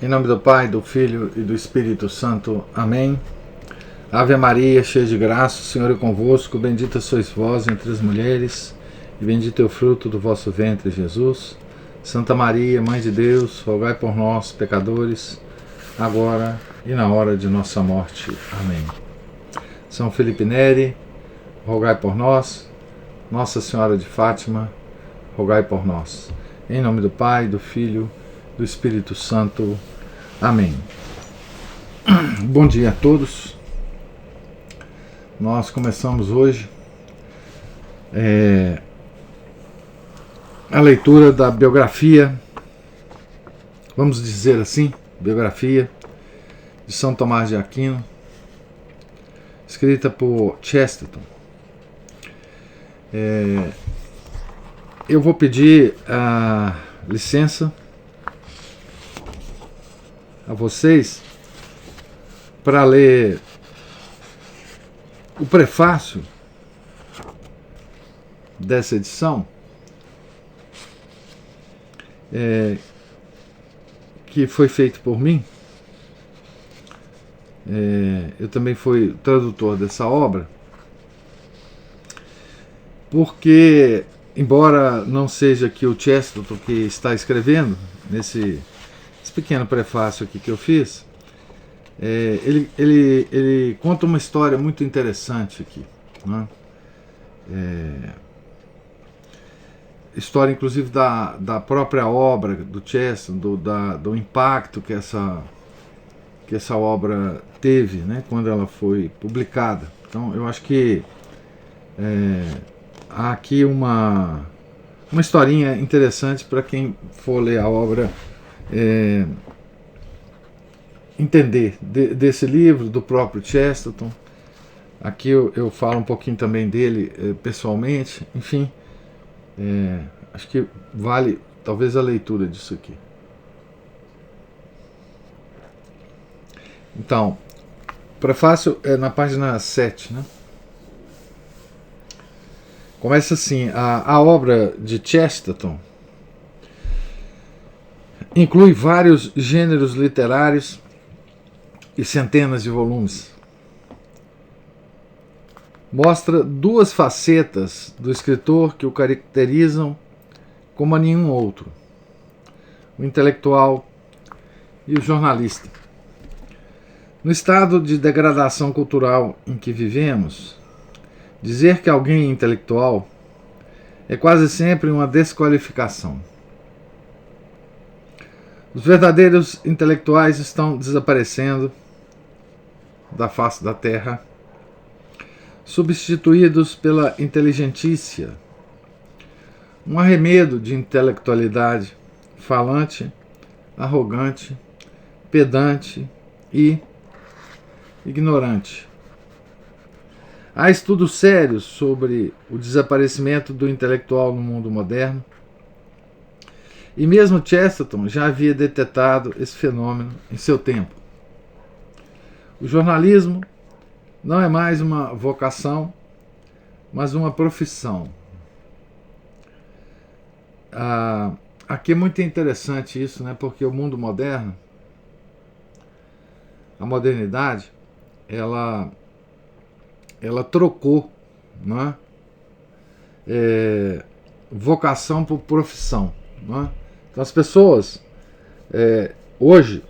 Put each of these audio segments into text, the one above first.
Em nome do Pai, do Filho e do Espírito Santo. Amém. Ave Maria, cheia de graça, o Senhor é convosco. Bendita sois vós entre as mulheres, e bendito é o fruto do vosso ventre, Jesus. Santa Maria, Mãe de Deus, rogai por nós, pecadores, agora e na hora de nossa morte. Amém. São Felipe Neri, rogai por nós. Nossa Senhora de Fátima, rogai por nós. Em nome do Pai, do Filho, do Espírito Santo. Amém. Bom dia a todos. Nós começamos hoje a leitura da biografia, vamos dizer assim, biografia de São Tomás de Aquino, escrita por Chesterton. Eu vou pedir a licença a vocês para ler o prefácio dessa edição, que foi feito por mim. Eu também fui tradutor dessa obra, porque, embora não seja que o Chesterton que está escrevendo nesse pequeno prefácio aqui que eu fiz, ele conta uma história muito interessante aqui, né? História inclusive da própria obra do Chesterton, do impacto que essa obra teve, né, quando ela foi publicada. Então eu acho que há aqui uma historinha interessante para quem for ler a obra entender desse livro, do próprio Chesterton. Aqui eu falo um pouquinho também dele pessoalmente. Enfim, acho que vale talvez a leitura disso aqui. Então, o prefácio é na página 7, né? Começa assim: a obra de Chesterton inclui vários gêneros literários e centenas de volumes. Mostra duas facetas do escritor que o caracterizam como a nenhum outro: o intelectual e o jornalista. No estado de degradação cultural em que vivemos, dizer que alguém é intelectual é quase sempre uma desqualificação. Os verdadeiros intelectuais estão desaparecendo da face da terra, substituídos pela inteligentícia, um arremedo de intelectualidade falante, arrogante, pedante e ignorante. Há estudos sérios sobre o desaparecimento do intelectual no mundo moderno, e mesmo Chesterton já havia detectado esse fenômeno em seu tempo. O jornalismo não é mais uma vocação, mas uma profissão. Aqui é muito interessante isso, né? Porque o mundo moderno, a modernidade, ela trocou, né? Vocação por profissão, né? Então as pessoas hoje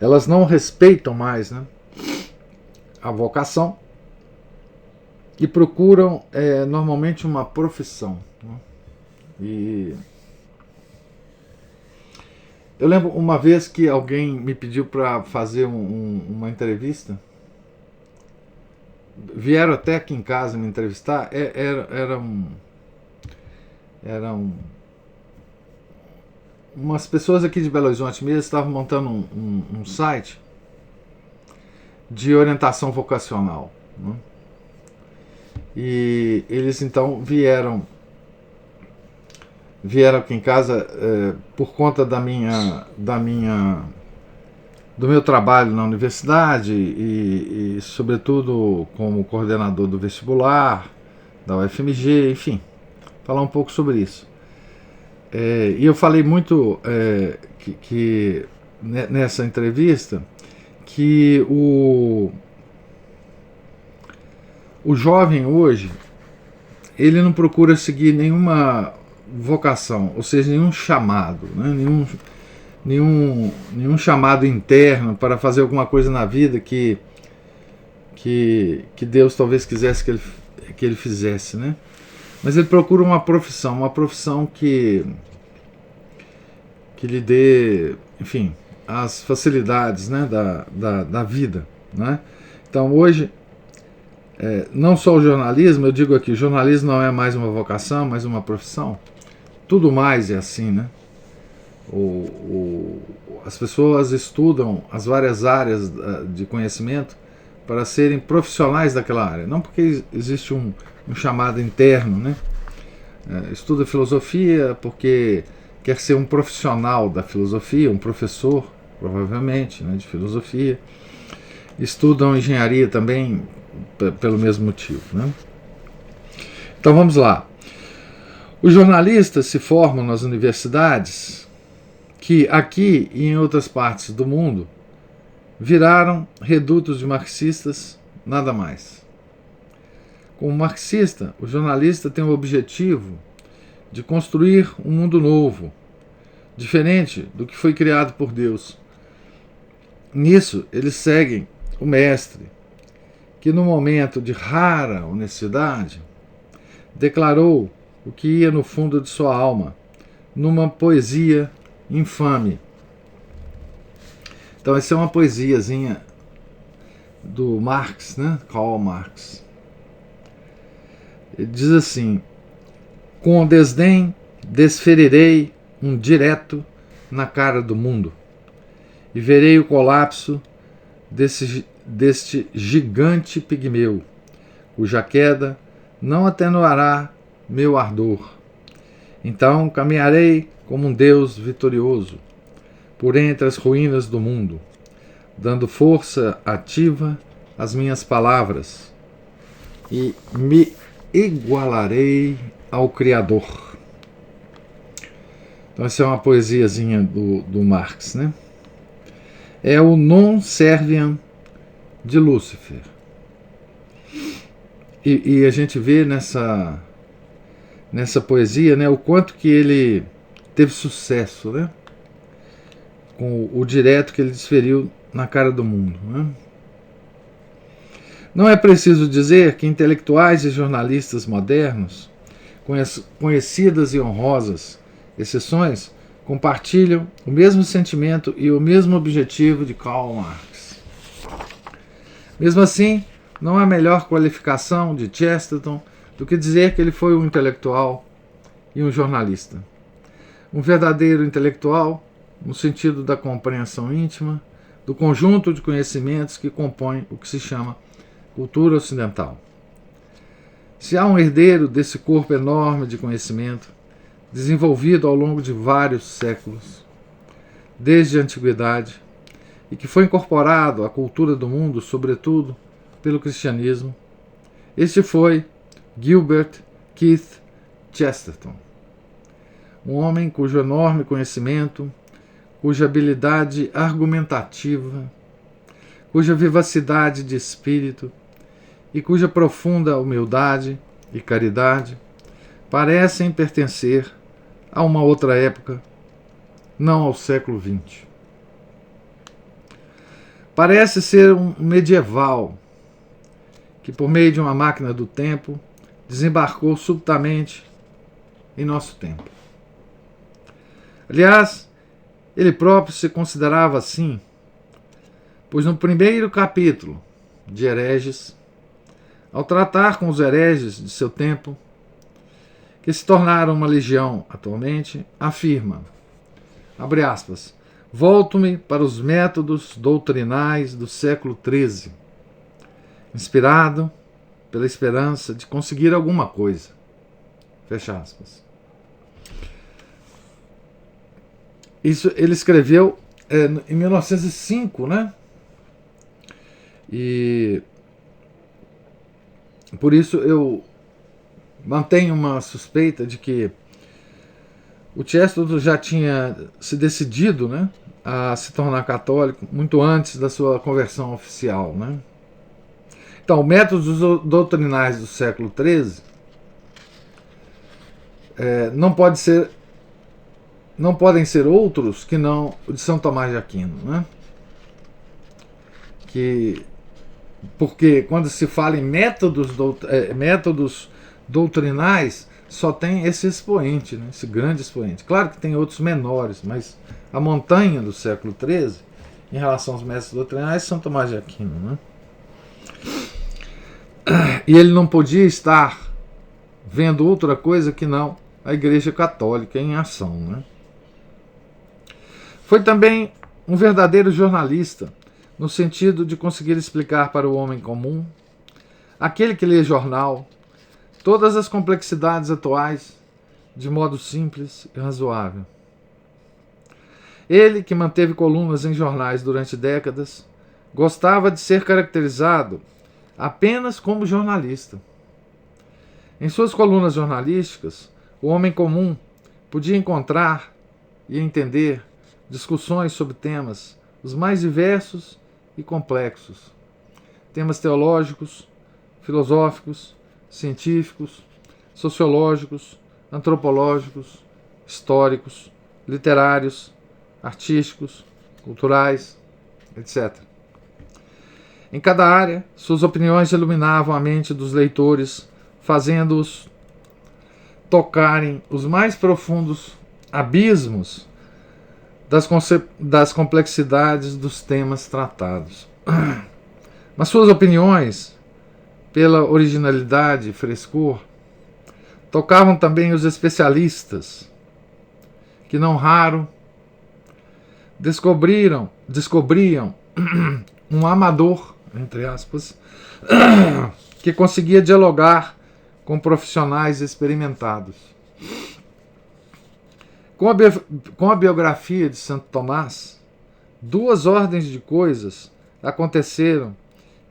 elas não respeitam mais, né, a vocação e procuram normalmente uma profissão, né? E eu lembro uma vez que alguém me pediu para fazer uma entrevista. Vieram até aqui em casa me entrevistar. Eram umas pessoas aqui de Belo Horizonte mesmo, estavam montando um site de orientação vocacional, né? E eles então vieram aqui em casa por conta do meu trabalho na universidade e sobretudo como coordenador do vestibular da UFMG, enfim, falar um pouco sobre isso. E eu falei muito nessa entrevista, que o jovem hoje, ele não procura seguir nenhuma vocação, ou seja, nenhum chamado, né? nenhum chamado interno para fazer alguma coisa na vida que Deus talvez quisesse que ele fizesse, né? Mas ele procura uma profissão que lhe dê, enfim, as facilidades, né, da vida, né? Então hoje, não só o jornalismo, eu digo aqui, o jornalismo não é mais uma vocação, mas uma profissão. Tudo mais é assim, né? As pessoas estudam as várias áreas de conhecimento para serem profissionais daquela área, não porque existe um chamado interno, né? Estuda filosofia porque quer ser um profissional da filosofia, um professor, provavelmente, né, de filosofia. Estudam engenharia também pelo mesmo motivo, né? Então vamos lá. Os jornalistas se formam nas universidades que aqui e em outras partes do mundo viraram redutos de marxistas, nada mais. Como marxista, o jornalista tem o objetivo de construir um mundo novo, diferente do que foi criado por Deus. Nisso, eles seguem o mestre, que no momento de rara honestidade, declarou o que ia no fundo de sua alma, numa poesia infame. Então essa é uma poesiazinha do Marx, né? Karl Marx. Ele diz assim: com desdém desferirei um direto na cara do mundo e verei o colapso deste gigante pigmeu, cuja queda não atenuará meu ardor. Então caminharei como um Deus vitorioso por entre as ruínas do mundo, dando força ativa às minhas palavras, e me igualarei ao Criador. Então essa é uma poesiazinha do Marx, né? É o non serviam de Lúcifer. E a gente vê nessa poesia, né, o quanto que ele teve sucesso, né, com o direto que ele desferiu na cara do mundo, né? Não é preciso dizer que intelectuais e jornalistas modernos, conhecidas e honrosas exceções, compartilham o mesmo sentimento e o mesmo objetivo de Karl Marx. Mesmo assim, não há melhor qualificação de Chesterton do que dizer que ele foi um intelectual e um jornalista. Um verdadeiro intelectual, no sentido da compreensão íntima do conjunto de conhecimentos que compõem o que se chama cultura ocidental. Se há um herdeiro desse corpo enorme de conhecimento, desenvolvido ao longo de vários séculos, desde a antiguidade, e que foi incorporado à cultura do mundo, sobretudo pelo cristianismo, este foi Gilbert Keith Chesterton, um homem cujo enorme conhecimento, cuja habilidade argumentativa, cuja vivacidade de espírito e cuja profunda humildade e caridade parecem pertencer a uma outra época, não ao século XX. Parece ser um medieval que, por meio de uma máquina do tempo, desembarcou subitamente em nosso tempo. Aliás, ele próprio se considerava assim, pois no primeiro capítulo de Hereges, ao tratar com os hereges de seu tempo, que se tornaram uma legião atualmente, afirma, abre aspas, volto-me para os métodos doutrinais do século XIII, inspirado pela esperança de conseguir alguma coisa. Fecha aspas. Isso ele escreveu em 1905, né? E por isso eu mantenho uma suspeita de que O Chesterton já tinha se decidido, né, a se tornar católico muito antes da sua conversão oficial, né? Então, métodos doutrinais do século XIII não podem ser outros que não o de São Tomás de Aquino, né? Porque quando se fala em métodos doutrinais, só tem esse expoente, né? Esse grande expoente. Claro que tem outros menores, mas a montanha do século XIII, em relação aos métodos doutrinais, é São Tomás de Aquino, né? E ele não podia estar vendo outra coisa que não a Igreja Católica em ação, né? Foi também um verdadeiro jornalista, no sentido de conseguir explicar para o homem comum, aquele que lê jornal, todas as complexidades atuais de modo simples e razoável. Ele, que manteve colunas em jornais durante décadas, gostava de ser caracterizado apenas como jornalista. Em suas colunas jornalísticas, o homem comum podia encontrar e entender discussões sobre temas os mais diversos e complexos. Temas teológicos, filosóficos, científicos, sociológicos, antropológicos, históricos, literários, artísticos, culturais, etc. Em cada área, suas opiniões iluminavam a mente dos leitores, fazendo-os tocarem os mais profundos abismos das complexidades dos temas tratados. Mas suas opiniões, pela originalidade e frescor, tocavam também os especialistas, que não raro descobriam um amador, entre aspas, que conseguia dialogar com profissionais experimentados. Com a biografia de Santo Tomás, duas ordens de coisas aconteceram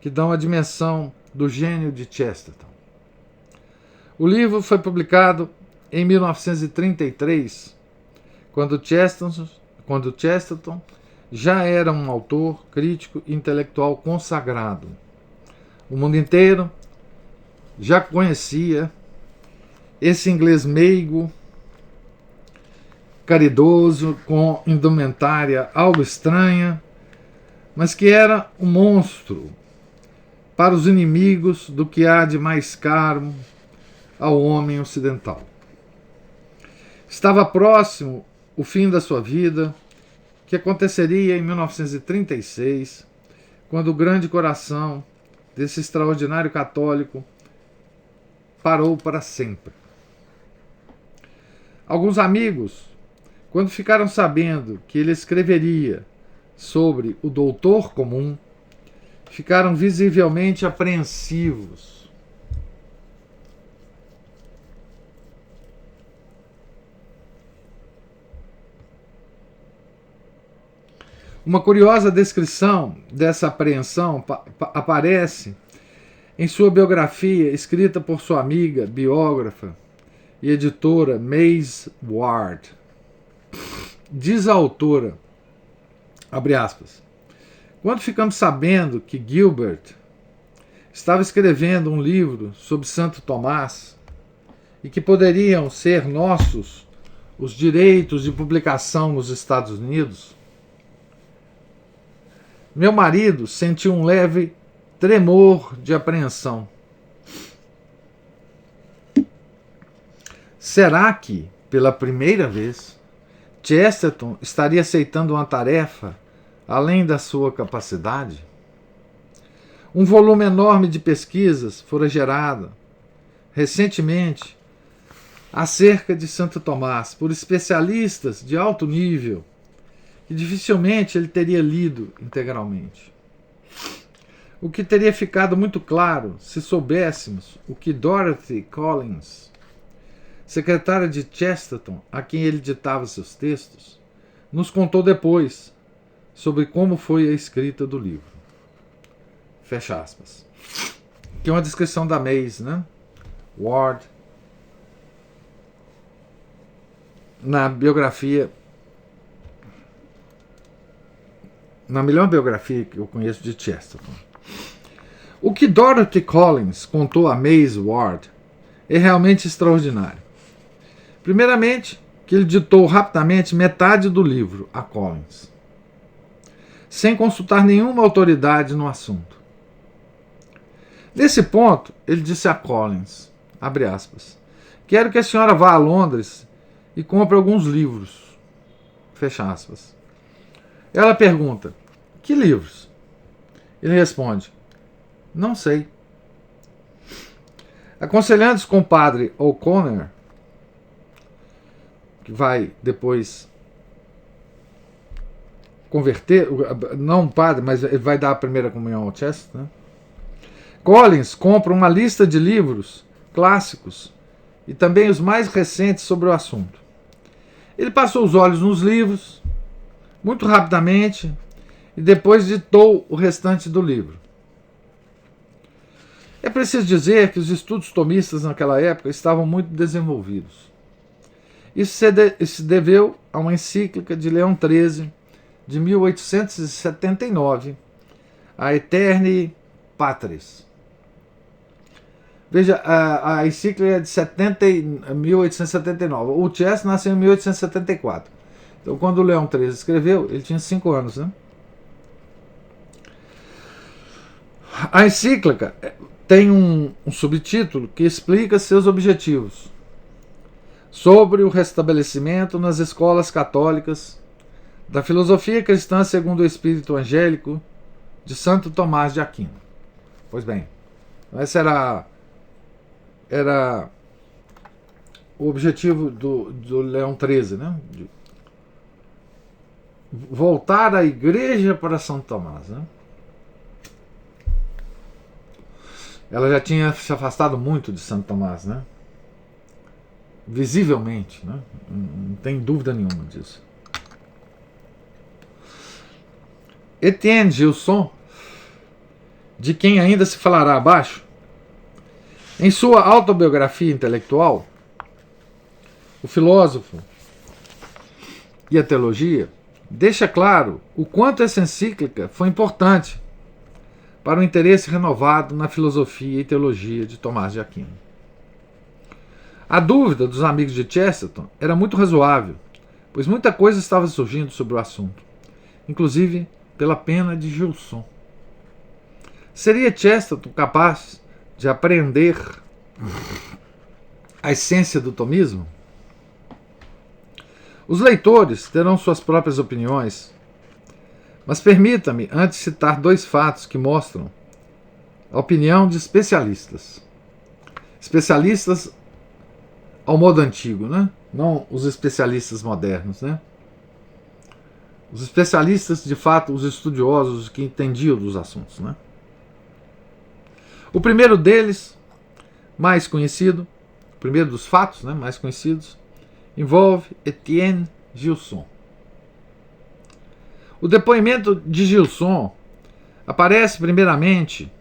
que dão a dimensão do gênio de Chesterton. O livro foi publicado em 1933, quando Chesterton já era um autor, crítico e intelectual consagrado. O mundo inteiro já conhecia esse inglês meigo, caridoso, com indumentária algo estranha, mas que era um monstro para os inimigos do que há de mais caro ao homem ocidental. Estava próximo o fim da sua vida, que aconteceria em 1936, quando o grande coração desse extraordinário católico parou para sempre. Alguns amigos, quando ficaram sabendo que ele escreveria sobre o doutor comum, ficaram visivelmente apreensivos. Uma curiosa descrição dessa apreensão aparece em sua biografia, escrita por sua amiga, biógrafa e editora Maze Ward. Diz a autora, abre aspas, quando ficamos sabendo que Gilbert estava escrevendo um livro sobre Santo Tomás e que poderiam ser nossos os direitos de publicação nos Estados Unidos, meu marido sentiu um leve tremor de apreensão. Será que, pela primeira vez, Chesterton estaria aceitando uma tarefa além da sua capacidade? Um volume enorme de pesquisas fora gerado recentemente acerca de Santo Tomás por especialistas de alto nível que dificilmente ele teria lido integralmente. O que teria ficado muito claro se soubéssemos o que Dorothy Collins, secretária de Chesterton, a quem ele ditava seus textos, nos contou depois sobre como foi a escrita do livro. Fecha aspas. Que é uma descrição da Maze, né? Ward. na biografia, na melhor biografia que eu conheço de Chesterton. O que Dorothy Collins contou a Maisie Ward é realmente extraordinário. Primeiramente, que ele ditou rapidamente metade do livro a Collins, sem consultar nenhuma autoridade no assunto. Nesse ponto, ele disse a Collins, abre aspas, quero que a senhora vá a Londres e compre alguns livros, fecha aspas. Ela pergunta, que livros? Ele responde, não sei. Aconselhando-se com o padre O'Connor, que vai depois converter, não o padre, mas ele vai dar a primeira comunhão ao Chester, né? Collins compra uma lista de livros clássicos e também os mais recentes sobre o assunto. Ele passou os olhos nos livros, muito rapidamente, e depois ditou o restante do livro. É preciso dizer que os estudos tomistas naquela época estavam muito desenvolvidos. Isso se deveu a uma encíclica de Leão XIII, de 1879, a Aeterni Patris. Veja, a encíclica é de 1879. O Chester nasceu em 1874. Então, quando o Leão XIII escreveu, ele tinha 5 anos, né? A encíclica tem um subtítulo que explica seus objetivos sobre o restabelecimento nas escolas católicas da filosofia cristã segundo o espírito angélico de Santo Tomás de Aquino. Pois bem, esse era o objetivo do Leão XIII, né? De voltar a igreja para Santo Tomás, né? Ela já tinha se afastado muito de Santo Tomás, né? Visivelmente, né? Não tem dúvida nenhuma disso. Etienne Gilson, de quem ainda se falará abaixo, em sua autobiografia intelectual, o filósofo e a teologia, deixa claro o quanto essa encíclica foi importante para o interesse renovado na filosofia e teologia de Tomás de Aquino. A dúvida dos amigos de Chesterton era muito razoável, pois muita coisa estava surgindo sobre o assunto, inclusive pela pena de Gilson. Seria Chesterton capaz de apreender a essência do tomismo? Os leitores terão suas próprias opiniões, mas permita-me antes citar 2 fatos que mostram a opinião de especialistas. Especialistas ao modo antigo, né? Não os especialistas modernos, né? Os especialistas, de fato, os estudiosos que entendiam dos assuntos, né? O primeiro deles, mais conhecido, o primeiro dos fatos, né, mais conhecidos, envolve Etienne Gilson. O depoimento de Gilson aparece primeiramente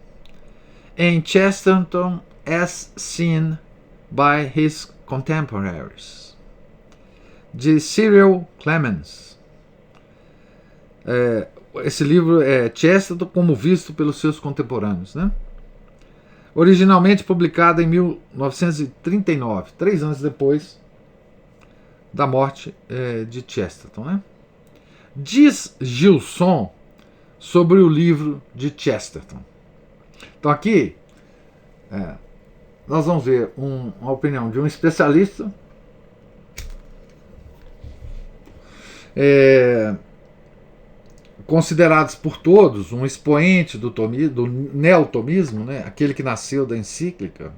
em Chesterton as Seen by His Contemporaries, de Cyril Clemens. Esse livro é Chesterton como visto pelos seus contemporâneos, né? Originalmente publicado em 1939, 3 anos depois da morte de Chesterton, né? Diz Gilson sobre o livro de Chesterton. Então aqui nós vamos ver uma opinião de um especialista considerados por todos um expoente do neotomismo, né? Aquele que nasceu da encíclica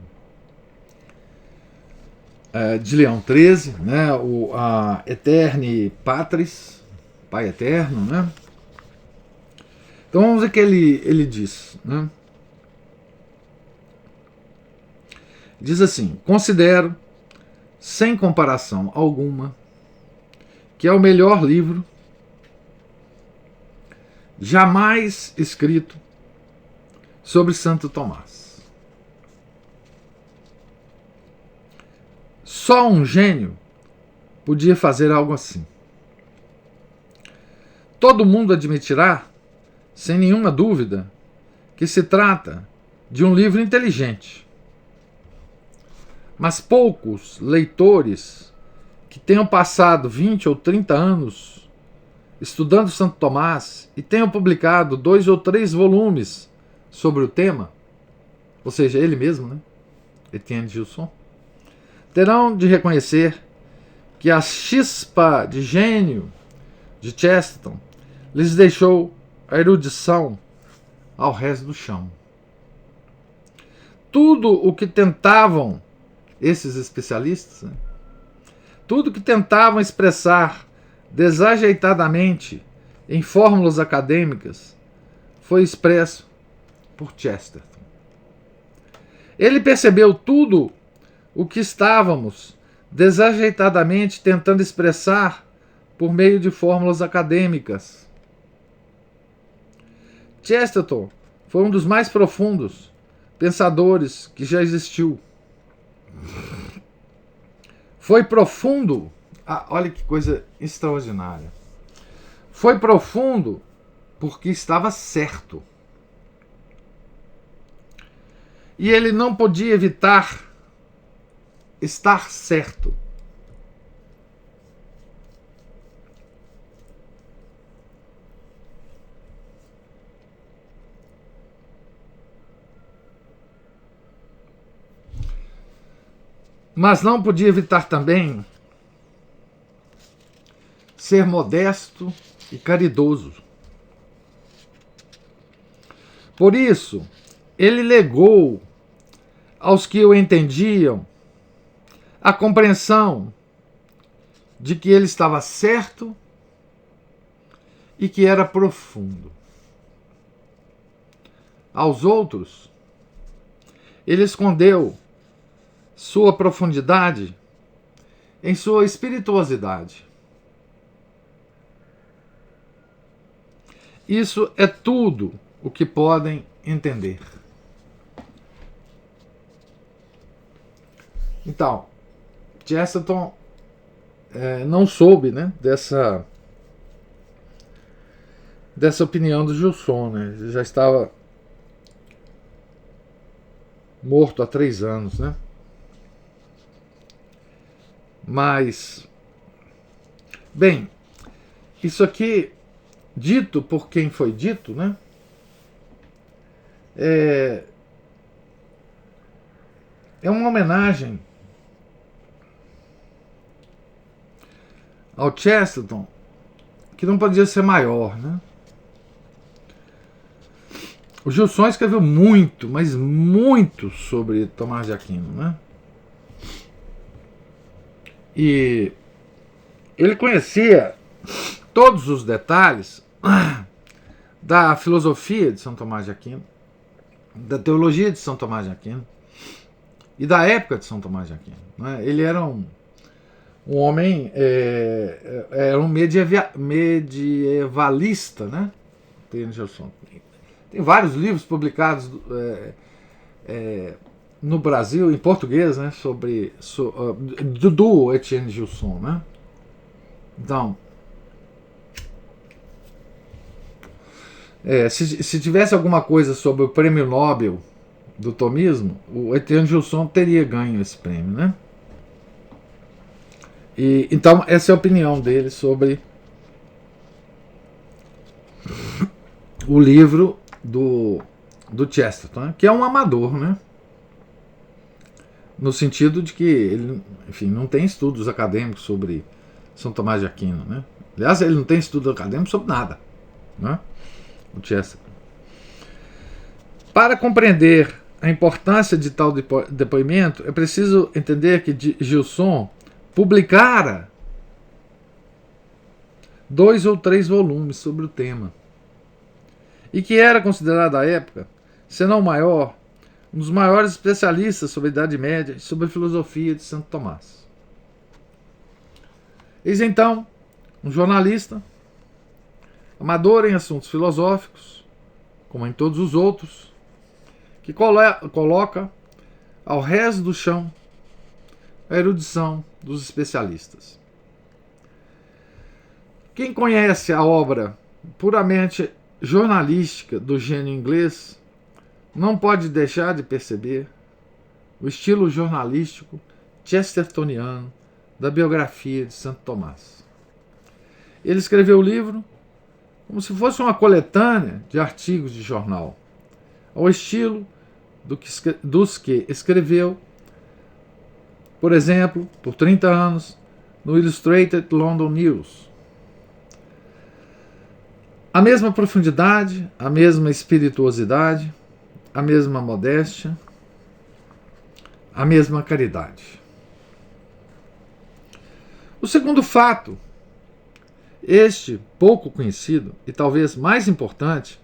de Leão XIII, né? A Aeterni Patris, Pai Eterno, né? Então vamos ver o que ele diz, né? Diz assim: considero, sem comparação alguma, que é o melhor livro jamais escrito sobre Santo Tomás. Só um gênio podia fazer algo assim. Todo mundo admitirá, sem nenhuma dúvida, que se trata de um livro inteligente. Mas poucos leitores que tenham passado 20 ou 30 anos estudando Santo Tomás e tenham publicado 2 ou 3 volumes sobre o tema, ou seja, ele mesmo, né? Etienne Gilson, terão de reconhecer que a chispa de gênio de Chesterton lhes deixou a erudição ao resto do chão. Tudo o que tentavam esses especialistas, né? Tudo que tentavam expressar desajeitadamente em fórmulas acadêmicas foi expresso por Chesterton. Ele percebeu tudo o que estávamos desajeitadamente tentando expressar por meio de fórmulas acadêmicas. Chesterton foi um dos mais profundos pensadores que já existiu. Foi profundo. Olha que coisa extraordinária. Foi profundo porque estava certo. E ele não podia evitar estar certo. Mas não podia evitar também ser modesto e caridoso. Por isso, ele legou aos que o entendiam a compreensão de que ele estava certo e que era profundo. Aos outros, ele escondeu sua profundidade em sua espirituosidade. Isso é tudo o que podem entender. Então, Chesterton não soube, né, dessa opinião do Gilson, né? Ele já estava morto há 3 anos, né? Mas, bem, isso aqui, dito por quem foi dito, né? É uma homenagem ao Chesterton que não podia ser maior, né? O Gilson escreveu muito, mas muito sobre Tomás de Aquino, né? E ele conhecia todos os detalhes da filosofia de São Tomás de Aquino, da teologia de São Tomás de Aquino e da época de São Tomás de Aquino, né? Ele era um homem, era um medievalista, né? Tem vários livros publicados no Brasil, em português, né, do Etienne Gilson, né? Então, se tivesse alguma coisa sobre o prêmio Nobel do tomismo, o Etienne Gilson teria ganho esse prêmio, né? E então essa é a opinião dele sobre o livro do Chesterton, né? Que é um amador, né? No sentido de que ele, enfim, não tem estudos acadêmicos sobre São Tomás de Aquino, né? Aliás, ele não tem estudo acadêmico sobre nada, né? O Chesterton. Para compreender a importância de tal depoimento, é preciso entender que Gilson publicara 2 ou 3 volumes sobre o tema, e que era considerado à época, se não o maior, um dos maiores especialistas sobre a Idade Média e sobre a filosofia de Santo Tomás. Eis então um jornalista, amador em assuntos filosóficos, como em todos os outros, que coloca ao resto do chão a erudição dos especialistas. Quem conhece a obra puramente jornalística do gênio inglês não pode deixar de perceber o estilo jornalístico chestertoniano da biografia de Santo Tomás. Ele escreveu o livro como se fosse uma coletânea de artigos de jornal, ao estilo dos que escreveu, por exemplo, por 30 anos, no Illustrated London News. A mesma profundidade, a mesma espirituosidade, a mesma modéstia, a mesma caridade. O segundo fato, este pouco conhecido e talvez mais importante,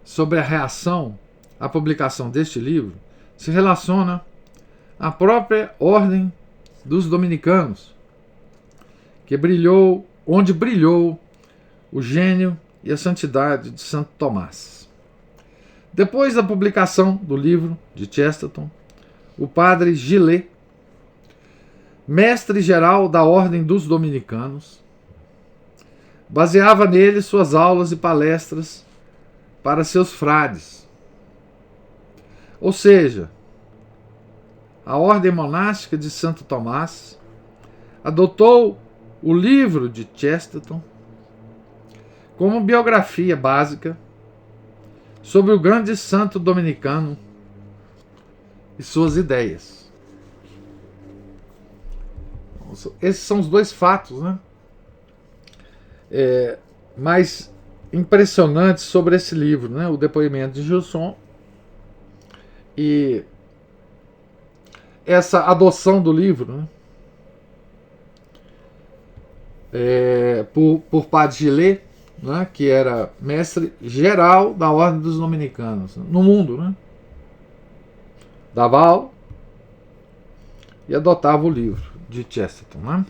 sobre a reação à publicação deste livro, se relaciona à própria ordem dos dominicanos, onde brilhou o gênio e a santidade de Santo Tomás. Depois da publicação do livro de Chesterton, o padre Gillet, mestre-geral da Ordem dos Dominicanos, baseava nele suas aulas e palestras para seus frades. Ou seja, a Ordem Monástica de Santo Tomás adotou o livro de Chesterton como biografia básica sobre o grande santo dominicano e suas ideias. Esses são os dois fatos, né, mais impressionantes sobre esse livro, né? O depoimento de Gilson e essa adoção do livro, né, por Padre Gillet, né, que era mestre geral da Ordem dos Dominicanos no mundo, né? Dava aula e adotava o livro de Chesterton, né?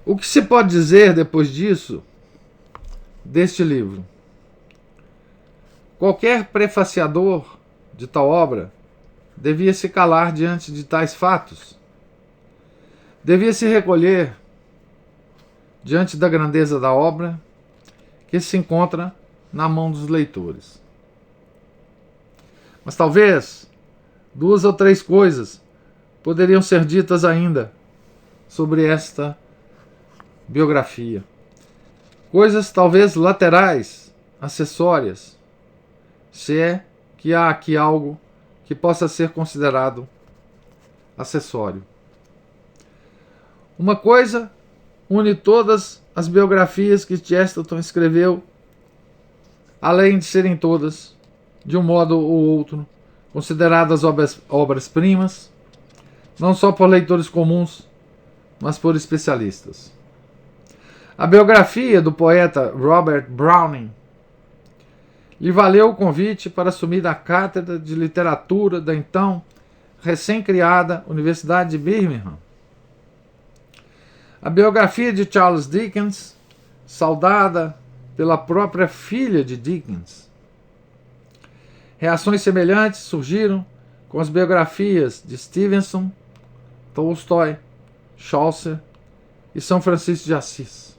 O que se pode dizer depois disso, deste livro? Qualquer prefaciador de tal obra devia se calar diante de tais fatos, devia se recolher diante da grandeza da obra que se encontra na mão dos leitores. Mas talvez 2 ou 3 coisas poderiam ser ditas ainda sobre esta biografia. Coisas talvez laterais, acessórias, se é que há aqui algo que possa ser considerado acessório. Uma coisa une todas as biografias que Chesterton escreveu, além de serem todas, de um modo ou outro, consideradas obras-primas, não só por leitores comuns, mas por especialistas. A biografia do poeta Robert Browning lhe valeu o convite para assumir a cátedra de literatura da então recém-criada Universidade de Birmingham. A biografia de Charles Dickens, saudada pela própria filha de Dickens. Reações semelhantes surgiram com as biografias de Stevenson, Tolstói, Chaucer e São Francisco de Assis.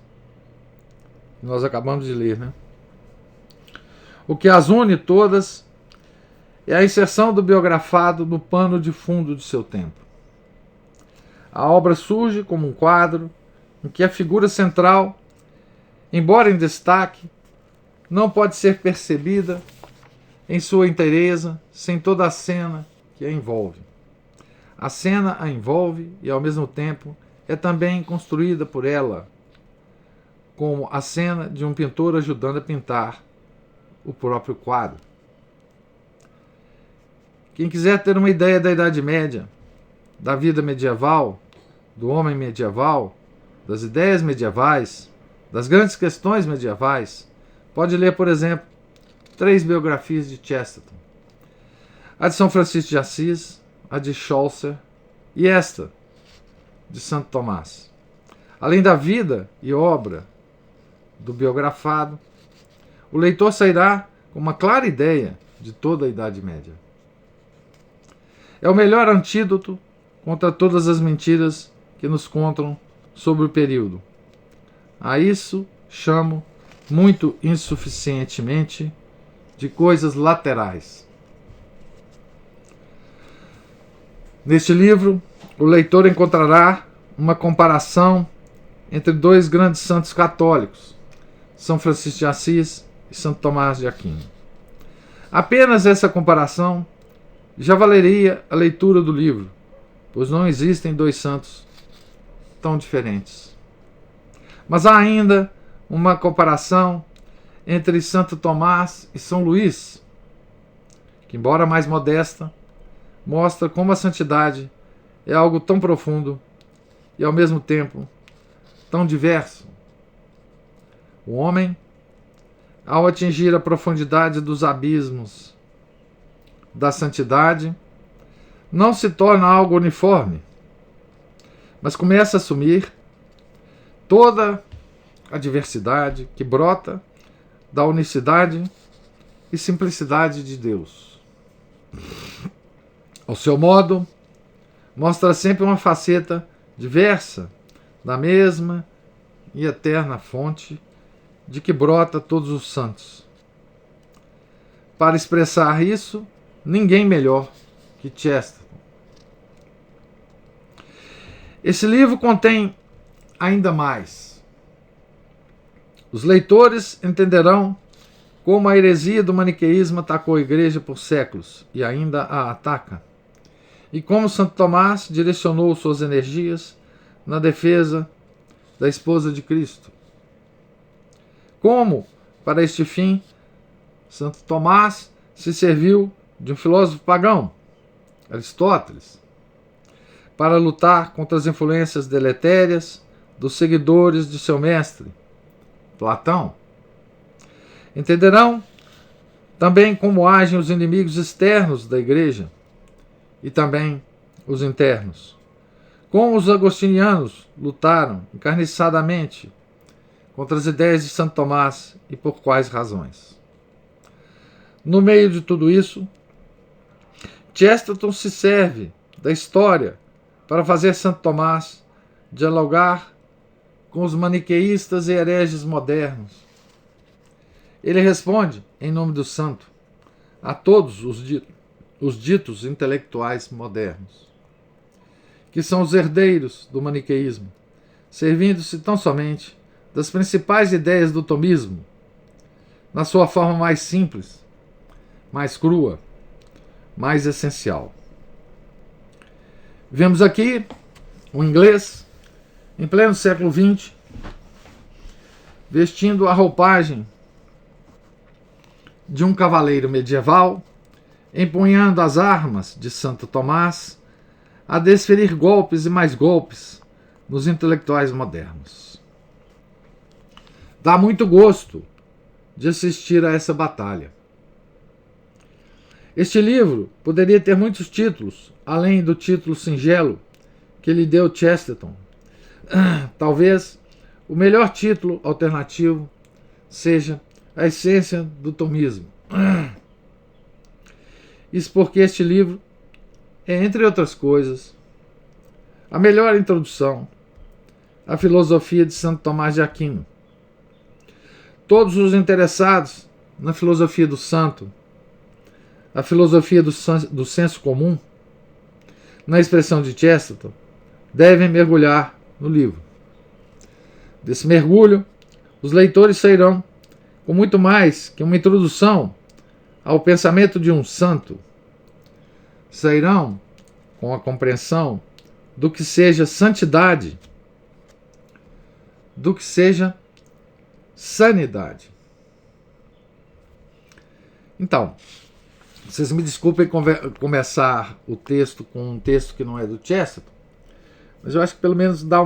Nós acabamos de ler, né? O que as une todas é a inserção do biografado no pano de fundo de seu tempo. A obra surge como um quadro em que a figura central, embora em destaque, não pode ser percebida em sua inteireza sem toda a cena que a envolve. A cena a envolve e, ao mesmo tempo, é também construída por ela, como a cena de um pintor ajudando a pintar o próprio quadro. Quem quiser ter uma ideia da Idade Média, da vida medieval, do homem medieval, das ideias medievais, das grandes questões medievais, pode ler, por exemplo, 3 biografias de Chesterton. A de São Francisco de Assis, a de Chaucer e esta, de Santo Tomás. Além da vida e obra do biografado, o leitor sairá com uma clara ideia de toda a Idade Média. É o melhor antídoto contra todas as mentiras que nos contam sobre o período. A isso chamo, muito insuficientemente, de coisas laterais. Neste livro, o leitor encontrará uma comparação entre dois grandes santos católicos, São Francisco de Assis e Santo Tomás de Aquino. Apenas essa comparação já valeria a leitura do livro, pois não existem dois santos tão diferentes. Mas há ainda uma comparação entre Santo Tomás e São Luís, que, embora mais modesta, mostra como a santidade é algo tão profundo e, ao mesmo tempo, tão diverso. O homem, ao atingir a profundidade dos abismos da santidade, não se torna algo uniforme, mas começa a assumir toda a diversidade que brota da unicidade e simplicidade de Deus. Ao seu modo, mostra sempre uma faceta diversa da mesma e eterna fonte de que brota todos os santos. Para expressar isso, ninguém melhor que Chesterton. Esse livro contém ainda mais. Os leitores entenderão como a heresia do maniqueísmo atacou a Igreja por séculos e ainda a ataca, e como Santo Tomás direcionou suas energias na defesa da esposa de Cristo. Como, para este fim, Santo Tomás se serviu de um filósofo pagão, Aristóteles, para lutar contra as influências deletérias dos seguidores de seu mestre, Platão. Entenderão também como agem os inimigos externos da Igreja e também os internos. Como os agostinianos lutaram encarniçadamente contra as ideias de Santo Tomás e por quais razões. No meio de tudo isso, Chesterton se serve da história para fazer Santo Tomás dialogar com os maniqueístas e hereges modernos. Ele responde, em nome do santo, a todos os ditos intelectuais modernos, que são os herdeiros do maniqueísmo, servindo-se tão somente das principais ideias do tomismo, na sua forma mais simples, mais crua, mais essencial. Vemos aqui um inglês, em pleno século XX, vestindo a roupagem de um cavaleiro medieval, empunhando as armas de Santo Tomás, a desferir golpes e mais golpes nos intelectuais modernos. Dá muito gosto de assistir a essa batalha. Este livro poderia ter muitos títulos, além do título singelo que lhe deu Chesterton. Talvez o melhor título alternativo seja A Essência do Tomismo. Isso porque este livro é, entre outras coisas, a melhor introdução à filosofia de Santo Tomás de Aquino. Todos os interessados na filosofia do santo, a filosofia do senso comum, na expressão de Chesterton, devem mergulhar no livro. Desse mergulho, os leitores sairão com muito mais que uma introdução ao pensamento de um santo. Sairão com a compreensão do que seja santidade, do que seja sanidade. Então, vocês me desculpem começar o texto com um texto que não é do Chesterton, mas eu acho que pelo menos dá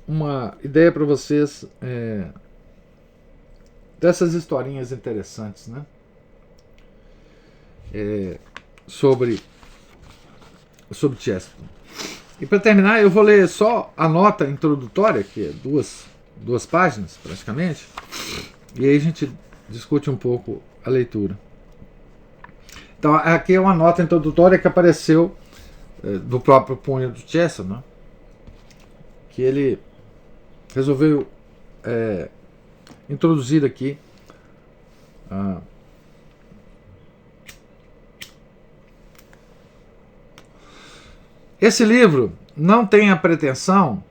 uma ideia para vocês dessas historinhas interessantes, né? Sobre Chesterton. E para terminar, eu vou ler só a nota introdutória, que é duas páginas praticamente, e aí a gente discute um pouco a leitura. Então, aqui é uma nota introdutória que apareceu do próprio punho do Chesterton, né? Que ele resolveu introduzir aqui esse livro não tem a pretensão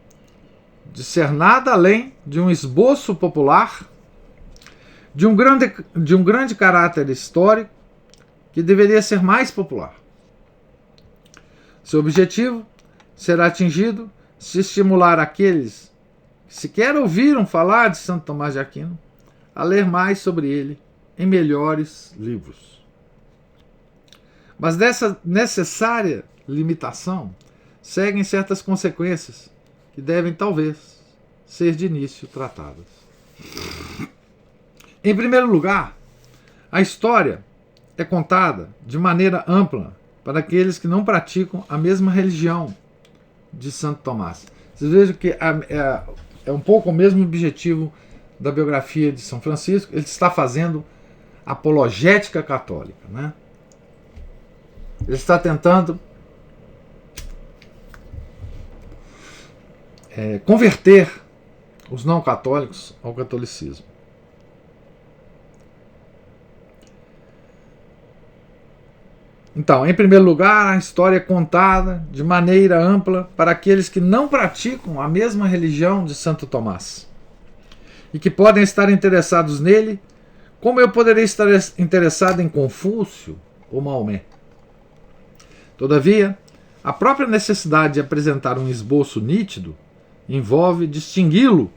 de ser nada além de um esboço popular de um grande caráter histórico que deveria ser mais popular. Seu objetivo será atingido se estimular aqueles que sequer ouviram falar de Santo Tomás de Aquino a ler mais sobre ele em melhores livros. Mas dessa necessária limitação seguem certas consequências que devem, talvez, ser de início tratadas. Em primeiro lugar, a história é contada de maneira ampla para aqueles que não praticam a mesma religião de Santo Tomás. Vocês vejam que é um pouco o mesmo objetivo da biografia de São Francisco. Ele está fazendo apologética católica, né? Ele está tentando converter os não católicos ao catolicismo. Então, em primeiro lugar, a história é contada de maneira ampla para aqueles que não praticam a mesma religião de Santo Tomás e que podem estar interessados nele, como eu poderia estar interessado em Confúcio ou Maomé. Todavia, a própria necessidade de apresentar um esboço nítido envolve distingui-lo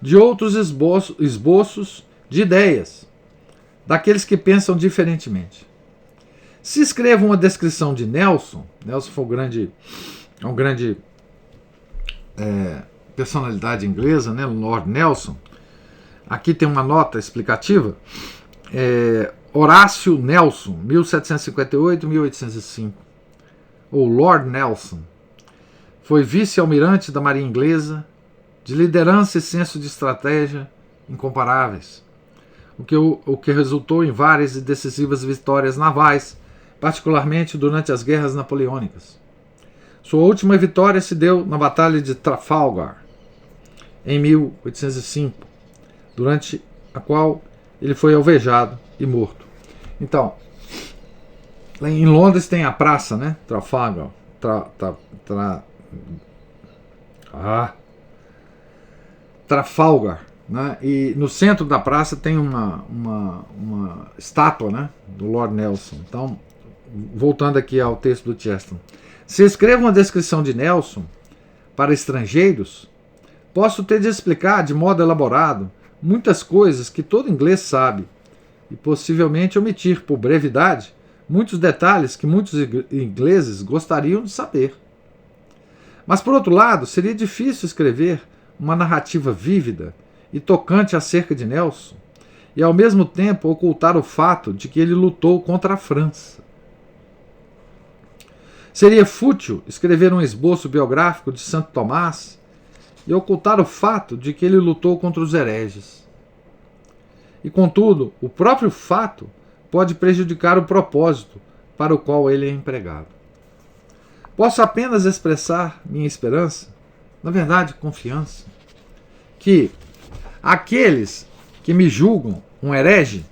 de outros esboços de ideias, daqueles que pensam diferentemente. Se escrevo uma descrição de Nelson foi uma grande personalidade inglesa, né, Lord Nelson. Aqui tem uma nota explicativa. Horácio Nelson, 1758-1805, ou Lord Nelson, foi vice-almirante da Marinha Inglesa, de liderança e senso de estratégia incomparáveis, o que resultou em várias e decisivas vitórias navais, particularmente durante as guerras napoleônicas. Sua última vitória se deu na Batalha de Trafalgar, em 1805, durante a qual ele foi alvejado e morto. Então, em Londres tem a praça, né? Trafalgar. Trafalgar, né? E no centro da praça tem uma estátua, né, do Lord Nelson. Então, voltando aqui ao texto do Chesterton, se escrevo uma descrição de Nelson para estrangeiros, posso ter de explicar de modo elaborado muitas coisas que todo inglês sabe e possivelmente omitir por brevidade muitos detalhes que muitos ingleses gostariam de saber. Mas, por outro lado, seria difícil escrever uma narrativa vívida e tocante acerca de Nelson e, ao mesmo tempo, ocultar o fato de que ele lutou contra a França. Seria fútil escrever um esboço biográfico de Santo Tomás e ocultar o fato de que ele lutou contra os hereges. E, contudo, o próprio fato pode prejudicar o propósito para o qual ele é empregado. Posso apenas expressar minha esperança, na verdade, confiança, que aqueles que me julgam um herege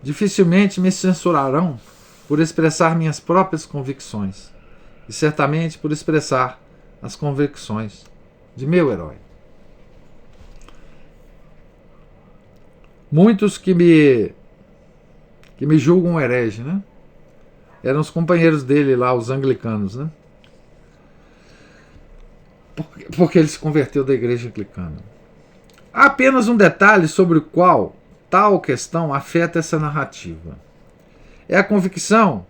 dificilmente me censurarão por expressar minhas próprias convicções e certamente por expressar as convicções de meu herói. Muitos que me julgam um herege, né? Eram os companheiros dele lá, os anglicanos, né? Porque ele se converteu da igreja anglicana. Há apenas um detalhe sobre o qual tal questão afeta essa narrativa. É a convicção,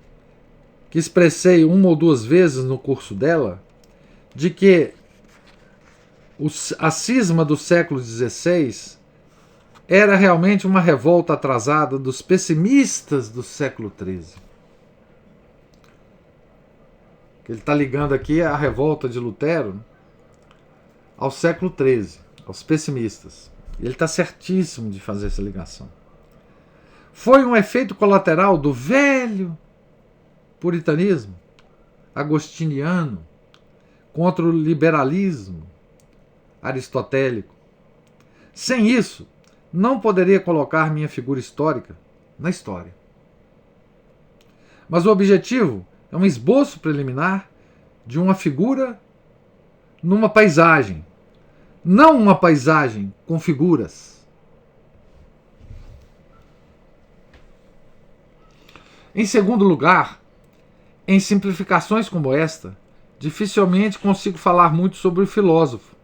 que expressei uma ou duas vezes no curso dela, de que a cisma do século XVI era realmente uma revolta atrasada dos pessimistas do século XIII. Ele está ligando aqui a revolta de Lutero ao século XIII, aos pessimistas. Ele está certíssimo de fazer essa ligação. Foi um efeito colateral do velho puritanismo agostiniano contra o liberalismo aristotélico. Sem isso, não poderia colocar minha figura histórica na história. Mas o objetivo é um esboço preliminar de uma figura numa paisagem, não uma paisagem com figuras. Em segundo lugar, em simplificações como esta, dificilmente consigo falar muito sobre o filósofo,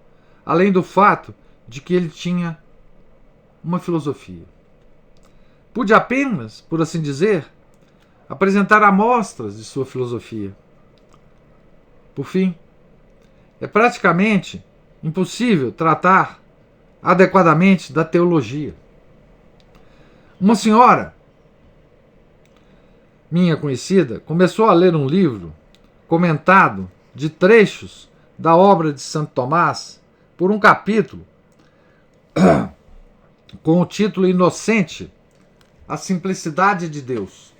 além do fato de que ele tinha uma filosofia. Pude apenas, por assim dizer, apresentar amostras de sua filosofia. Por fim, é praticamente impossível tratar adequadamente da teologia. Uma senhora, minha conhecida, começou a ler um livro comentado de trechos da obra de Santo Tomás por um capítulo com o título inocente A Simplicidade de Deus.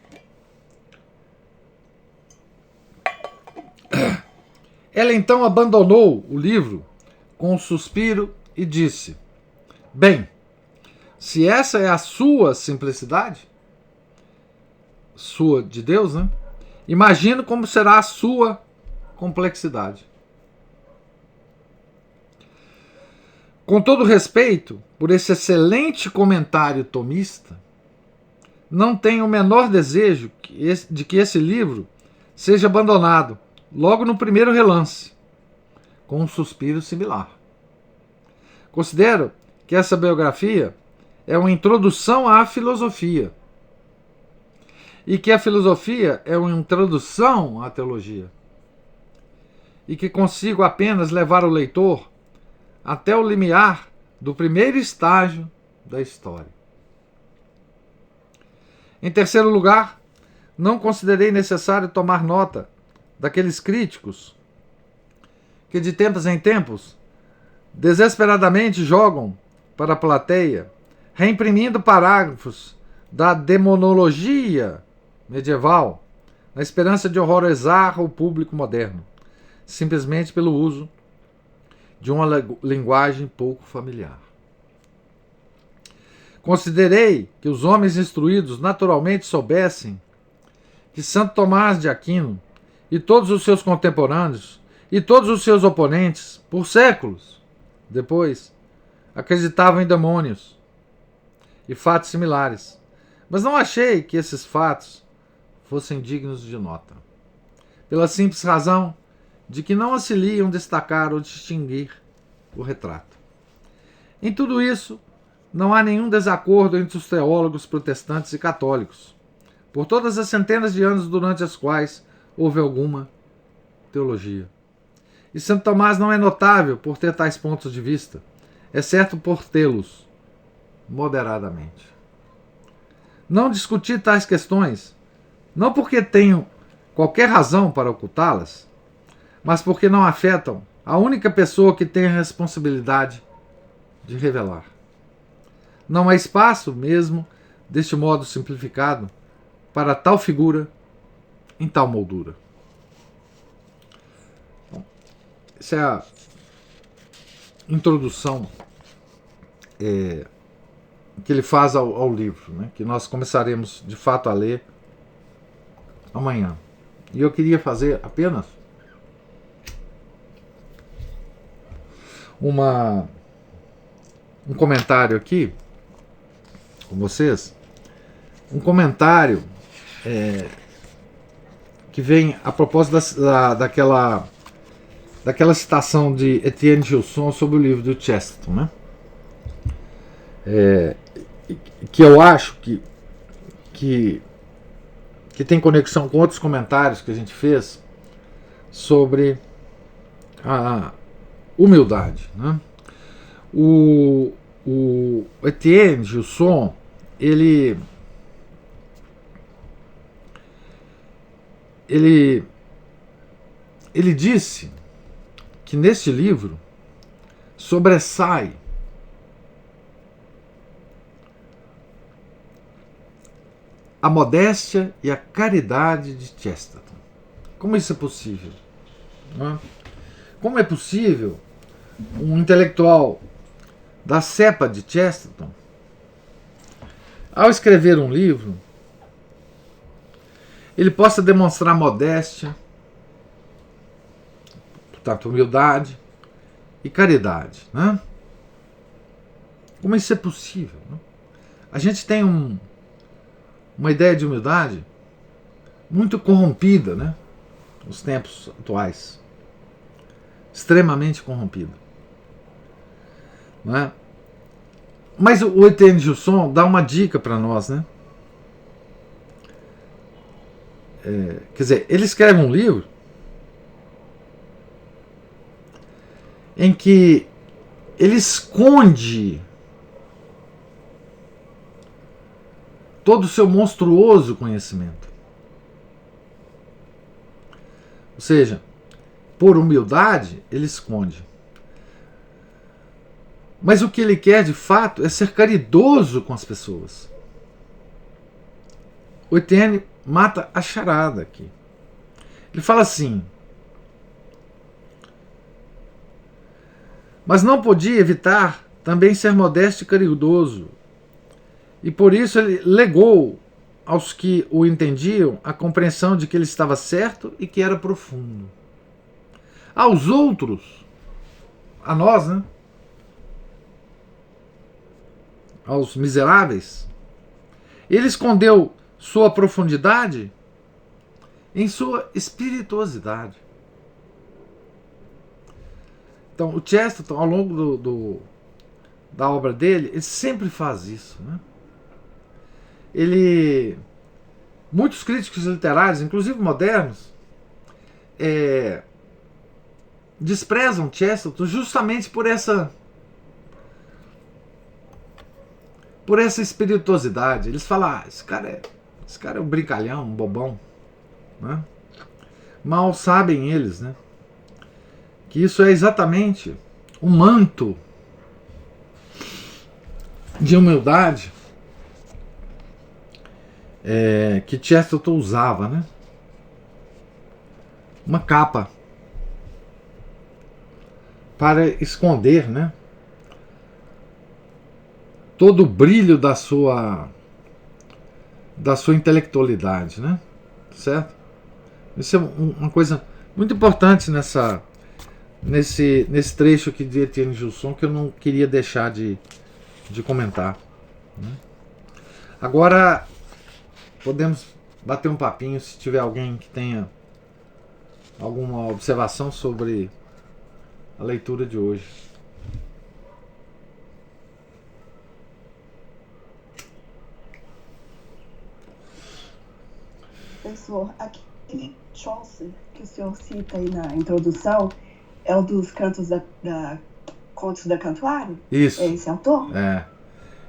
Ela então abandonou o livro com um suspiro e disse: bem, se essa é a sua simplicidade, sua de Deus, né? Imagino como será a sua complexidade. Com todo respeito por esse excelente comentário tomista, não tenho o menor desejo de que esse livro seja abandonado logo no primeiro relance, com um suspiro similar. Considero que essa biografia é uma introdução à filosofia, e que a filosofia é uma introdução à teologia, e que consigo apenas levar o leitor até o limiar do primeiro estágio da história. Em terceiro lugar, não considerei necessário tomar nota daqueles críticos que de tempos em tempos desesperadamente jogam para a plateia, reimprimindo parágrafos da demonologia medieval, na esperança de horrorizar o público moderno, simplesmente pelo uso de uma linguagem pouco familiar. Considerei que os homens instruídos naturalmente soubessem que Santo Tomás de Aquino e todos os seus contemporâneos e todos os seus oponentes, por séculos depois, acreditavam em demônios e fatos similares, mas não achei que esses fatos fossem dignos de nota, pela simples razão de que não auxiliam destacar ou distinguir o retrato. Em tudo isso, não há nenhum desacordo entre os teólogos protestantes e católicos, por todas as centenas de anos durante as quais houve alguma teologia. E Santo Tomás não é notável por ter tais pontos de vista, exceto por tê-los moderadamente. Não discuti tais questões, não porque tenho qualquer razão para ocultá-las, mas porque não afetam a única pessoa que tem a responsabilidade de revelar. Não há espaço mesmo, deste modo simplificado, para tal figura em tal moldura. Essa é a introdução que ele faz ao livro, né, que nós começaremos de fato a ler amanhã. E eu queria fazer apenas um comentário aqui com vocês, um comentário que vem a propósito daquela citação de Etienne Gilson sobre o livro do Chesterton, né? Que eu acho que tem conexão com outros comentários que a gente fez sobre a humildade, né? O Etienne Gilson, ele disse que neste livro sobressai a modéstia e a caridade de Chesterton. Como isso é possível? Não é? Como é possível um intelectual da cepa de Chesterton, ao escrever um livro, ele possa demonstrar modéstia, portanto, humildade e caridade, né? Como isso é possível? Né? A gente tem uma ideia de humildade muito corrompida, né? Nos tempos atuais. Extremamente corrompida. Não é? Mas o Etienne Gilson dá uma dica para nós, né? Quer dizer, ele escreve um livro em que ele esconde todo o seu monstruoso conhecimento. Ou seja, por humildade, ele esconde. Mas o que ele quer de fato é ser caridoso com as pessoas. O Etienne mata a charada aqui. Ele fala assim: mas não podia evitar também ser modesto e caridoso, e por isso ele legou aos que o entendiam a compreensão de que ele estava certo e que era profundo. Aos outros, a nós, né? Aos miseráveis, ele escondeu sua profundidade em sua espirituosidade. Então, o Chesterton, ao longo da obra dele, ele sempre faz isso, né? Muitos críticos literários, inclusive modernos, desprezam Chesterton justamente por essa espirituosidade. Eles falam: esse cara é um brincalhão, um bobão, né? Mal sabem eles, né, que isso é exatamente o manto de humildade que Chesterton usava, né? Uma capa para esconder, né, todo o brilho da sua intelectualidade, né? Certo? Isso é uma coisa muito importante nesse trecho aqui de Etienne Gilson, que eu não queria deixar de comentar, né? Agora podemos bater um papinho se tiver alguém que tenha alguma observação sobre a leitura de hoje. Professor, aquele Chaucer que o senhor cita aí na introdução é o dos cantos da Contos da Cantuária? Isso. É esse autor? É.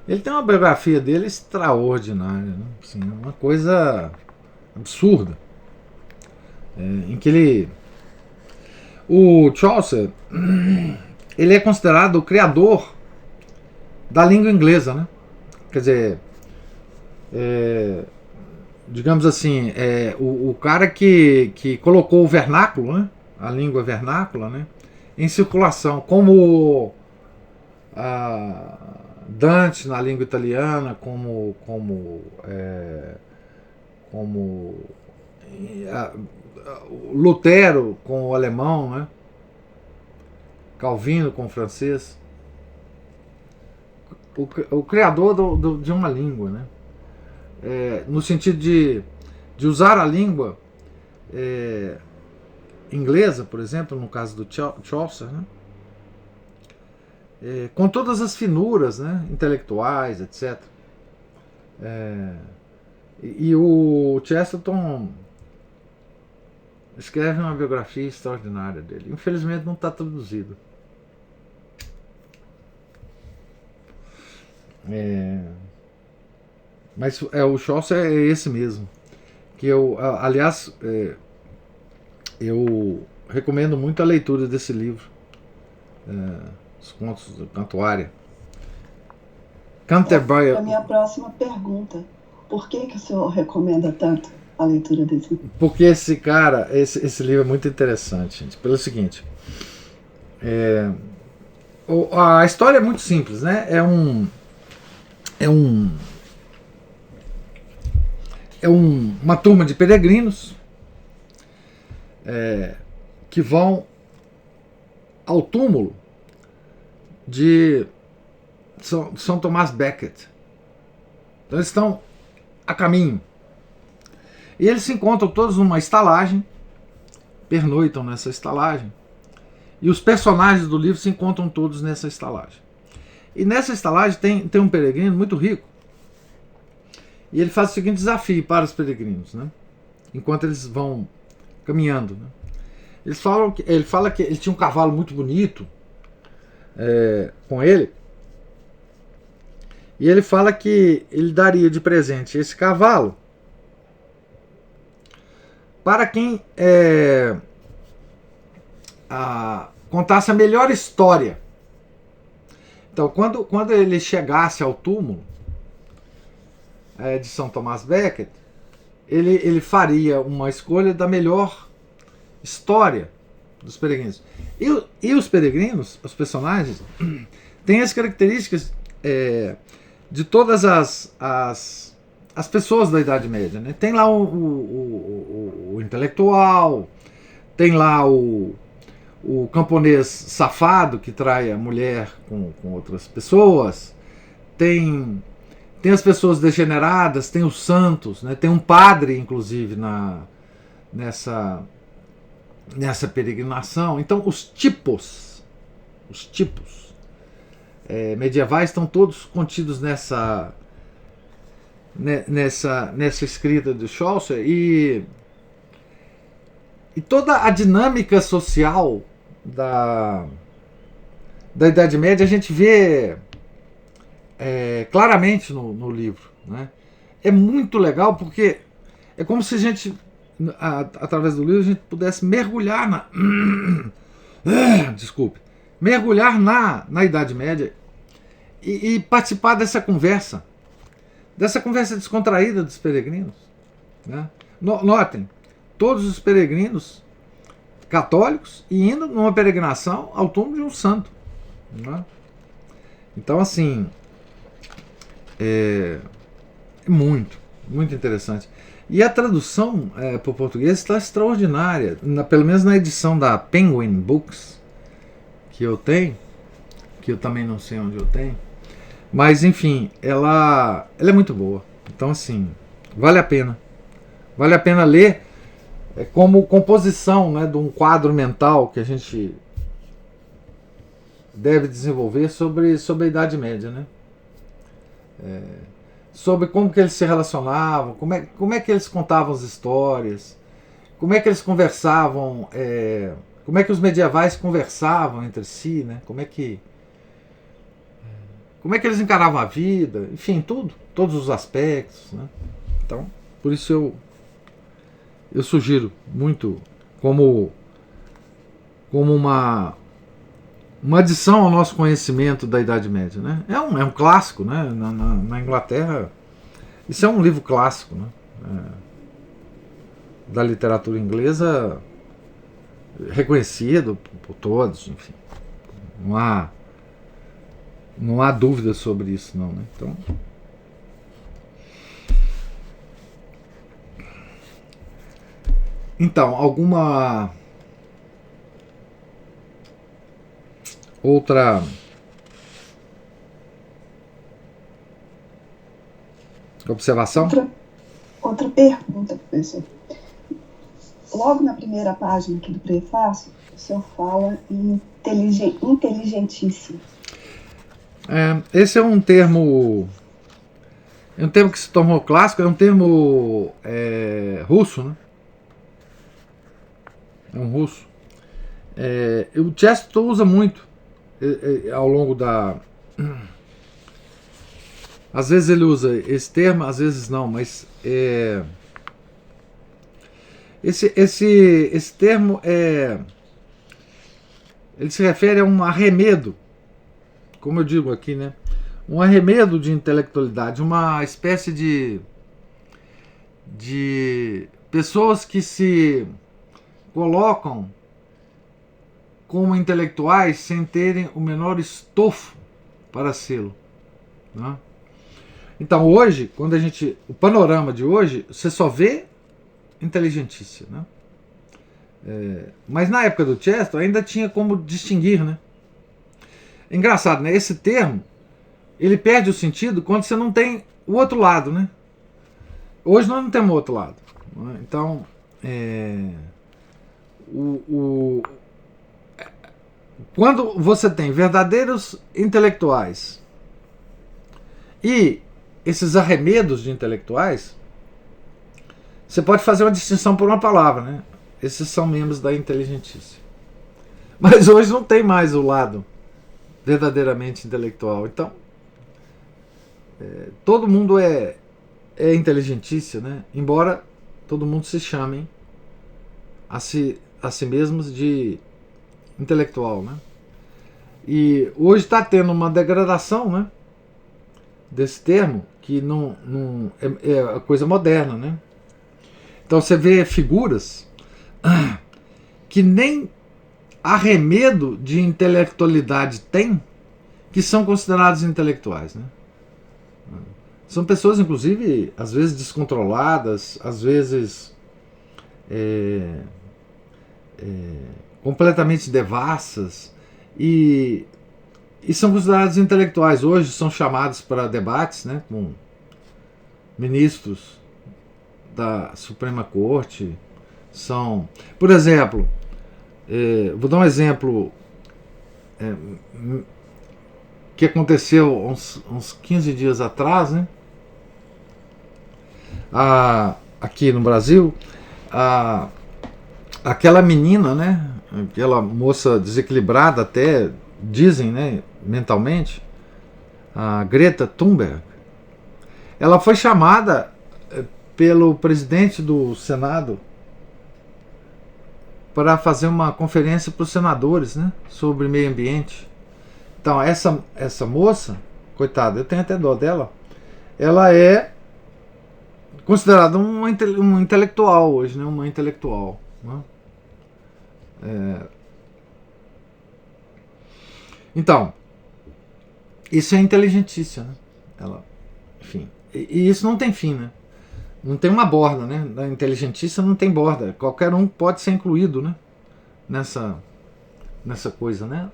Ele tem uma biografia dele extraordinária, né? Assim, uma coisa absurda. Em que o Chaucer, ele é considerado o criador da língua inglesa, né? Quer dizer, digamos assim, o cara que colocou o vernáculo, né? A língua vernácula, né, em circulação, como Dante na língua italiana, como Lutero com o alemão, né? Calvino com o francês. O criador de uma língua, né? No sentido de usar a língua inglesa, por exemplo, no caso do Chaucer, né? Com todas as finuras, né, intelectuais, etc. E o Chesterton escreve uma biografia extraordinária dele. Infelizmente não está traduzido. Mas o Chaucer é esse mesmo. Que eu, aliás, eu recomendo muito a leitura desse livro, Os Contos da Cantuária. Canterbury. A minha próxima pergunta: por que o senhor recomenda tanto a leitura desse livro? Porque esse cara, esse livro é muito interessante, gente. Pelo seguinte, A história é muito simples, né? Uma turma de peregrinos que vão ao túmulo de São Tomás Becket. Então eles estão a caminho. E eles se encontram todos numa estalagem, pernoitam nessa estalagem, e os personagens do livro se encontram todos nessa estalagem. E nessa estalagem tem um peregrino muito rico, e ele faz o seguinte desafio para os peregrinos, né? Enquanto eles vão caminhando, né? Ele fala que ele tinha um cavalo muito bonito com ele, e ele fala que ele daria de presente esse cavalo para quem contasse a melhor história. Então, quando ele chegasse ao túmulo de São Tomás Becket, ele faria uma escolha da melhor história dos peregrinos. E os peregrinos, os personagens, têm as características de todas as pessoas da Idade Média, né? Tem lá o intelectual, tem lá o camponês safado que trai a mulher com outras pessoas, tem as pessoas degeneradas, tem os santos, né? Tem um padre, inclusive, nessa peregrinação. Então, os tipos medievais estão todos contidos nessa escrita de Chaucer, e toda a dinâmica social da Idade Média a gente vê claramente no livro, né? É muito legal porque é como se a gente, através do livro, a gente pudesse mergulhar mergulhar na Idade Média e participar dessa conversa descontraída dos peregrinos, né? Notem, todos os peregrinos católicos e indo numa peregrinação ao túmulo de um santo, né? Então, assim, é muito interessante. E a tradução para o português está extraordinária, pelo menos na edição da Penguin Books que eu tenho, que eu também não sei onde eu tenho, mas enfim, ela é muito boa. Então, assim, vale a pena ler como composição, né, de um quadro mental que a gente deve desenvolver sobre a Idade Média, né? Sobre como que eles se relacionavam, como é que eles contavam as histórias, como é que eles conversavam, como é que os medievais conversavam entre si, né? Como é que eles encaravam a vida, enfim, todos os aspectos, né? Então, por isso eu sugiro muito como uma adição ao nosso conhecimento da Idade Média, né? É um clássico, né? Na Inglaterra, isso é um livro clássico, né? Da literatura inglesa, reconhecido por todos, enfim. Não há dúvida sobre isso, não, né? Então, alguma outra observação? Outra pergunta, professor. Logo na primeira página aqui do prefácio, o senhor fala em inteligentíssimo. Esse é um termo que se tornou clássico, é um termo russo, né? É um russo. O Chesterton usa muito ao longo da... Às vezes ele usa esse termo, às vezes não, mas esse termo ele se refere a um arremedo, como eu digo aqui, né? Um arremedo de intelectualidade, uma espécie de pessoas que se colocam como intelectuais sem terem o menor estofo para sê-lo, né? Então hoje, quando o panorama de hoje, você só vê inteligentícia, né? Mas na época do Chesterton ainda tinha como distinguir, né? É engraçado, né? Esse termo, ele perde o sentido quando você não tem o outro lado, né? Hoje nós não temos o outro lado, né? Então, quando você tem verdadeiros intelectuais e esses arremedos de intelectuais, você pode fazer uma distinção por uma palavra, né? Esses são membros da inteligentícia. Mas hoje não tem mais o lado verdadeiramente intelectual. Então, todo mundo é inteligentícia, né? Embora todo mundo se chamem a si mesmos de intelectual, né? E hoje está tendo uma degradação, né, desse termo, que não é a coisa moderna, né? Então você vê figuras que nem arremedo de intelectualidade tem, que são considerados intelectuais, né? São pessoas, inclusive, às vezes descontroladas, às vezes completamente devassas, e são considerados intelectuais. Hoje são chamados para debates, né, com ministros da Suprema Corte. São, por exemplo, vou dar um exemplo que aconteceu uns 15 dias atrás, né? Aqui no Brasil, aquela menina, né? Aquela moça desequilibrada, até dizem, né, mentalmente, a Greta Thunberg, ela foi chamada pelo presidente do Senado para fazer uma conferência para os senadores, né, sobre meio ambiente. Então essa moça, coitada, eu tenho até dó dela, ela é considerada um intelectual hoje, né, uma intelectual, né? Então, isso é inteligentícia, né? Ela, enfim, e isso não tem fim, né? Não tem uma borda, né? Da inteligentícia não tem borda. Qualquer um pode ser incluído, né, nessa coisa, né?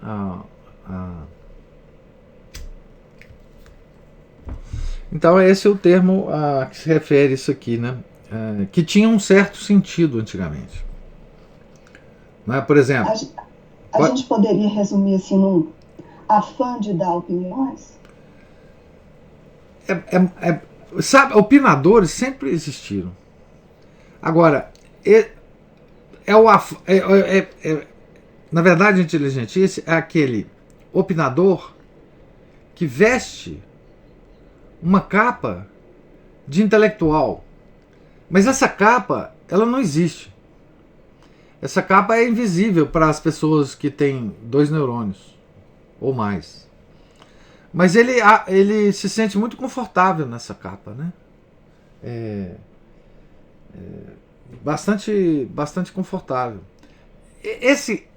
Então esse é o termo a que se refere isso aqui, né? Que tinha um certo sentido antigamente. Não é? Por exemplo, a gente poderia resumir assim num afã de dar opiniões? Sabe, opinadores sempre existiram. Agora, na verdade, a inteligentice é aquele opinador que veste uma capa de intelectual. Mas essa capa, ela não existe. Essa capa é invisível para as pessoas que têm 2 neurônios ou mais. Mas ele se sente muito confortável nessa capa, né? Bastante confortável. Esse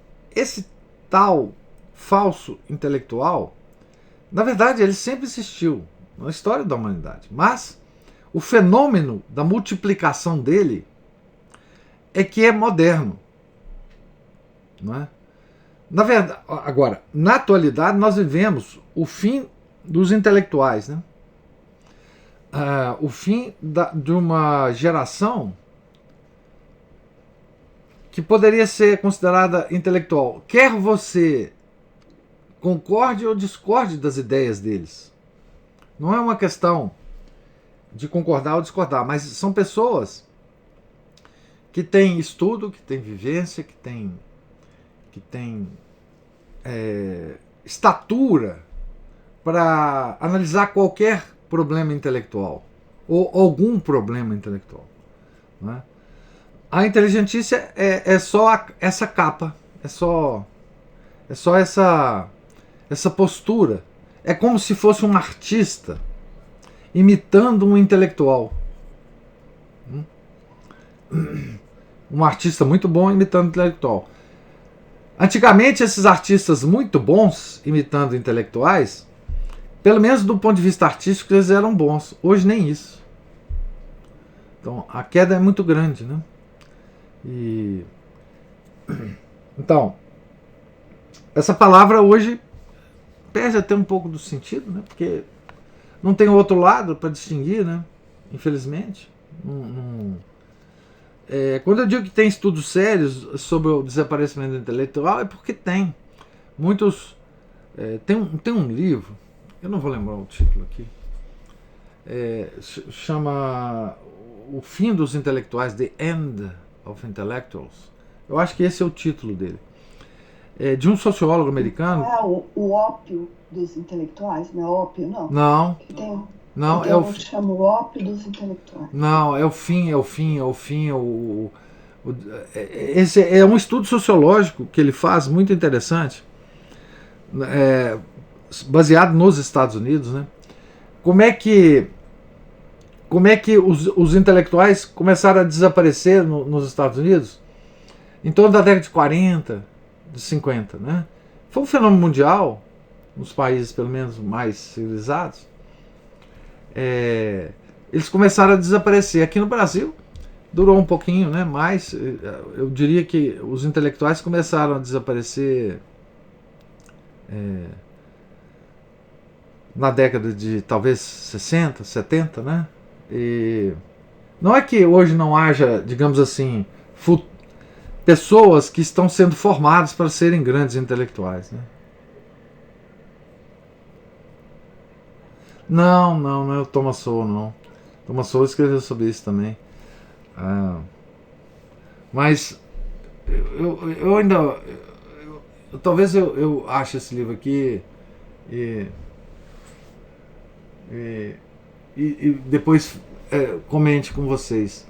tal falso intelectual, na verdade, ele sempre existiu na história da humanidade. Mas o fenômeno da multiplicação dele é que é moderno, não é? Na verdade, agora, na atualidade, nós vivemos o fim dos intelectuais, né? O fim de uma geração que poderia ser considerada intelectual. Quer você concorde ou discorde das ideias deles. Não é uma questão de concordar ou discordar, mas são pessoas que têm estudo, que têm vivência, que têm estatura para analisar qualquer problema intelectual ou algum problema intelectual, não é? A inteligentícia é só essa capa, é só essa postura. É como se fosse um artista imitando um intelectual. Um artista muito bom imitando um intelectual. Antigamente, esses artistas muito bons, imitando intelectuais, pelo menos do ponto de vista artístico, eles eram bons. Hoje nem isso. Então, a queda é muito grande, né? Então, essa palavra hoje perde até um pouco do sentido, né? Porque não tem outro lado para distinguir, né? Infelizmente. Quando eu digo que tem estudos sérios sobre o desaparecimento intelectual, é porque tem. Muitos. Tem um livro, eu não vou lembrar o título aqui, chama O Fim dos Intelectuais, The End of Intellectuals. Eu acho que esse é o título dele. É de um sociólogo americano. Não é o ópio dos intelectuais, não é ópio, não? Não. Não, é o chama o ópio dos intelectuais. Não, é o fim. Esse é um estudo sociológico que ele faz, muito interessante, baseado nos Estados Unidos, né? Como é que os intelectuais começaram a desaparecer nos Estados Unidos em torno da década de 40, de 50, né? Foi um fenômeno mundial, nos países pelo menos mais civilizados. Eles começaram a desaparecer. Aqui no Brasil durou um pouquinho, né? Mas eu diria que os intelectuais começaram a desaparecer na década de talvez 60, 70, né? E não é que hoje não haja, digamos assim, pessoas que estão sendo formadas para serem grandes intelectuais, né? Não é o Thomas Sowell, não. Thomas Sowell escreveu sobre isso também. Mas eu ainda... talvez eu ache esse livro aqui e depois comente com vocês.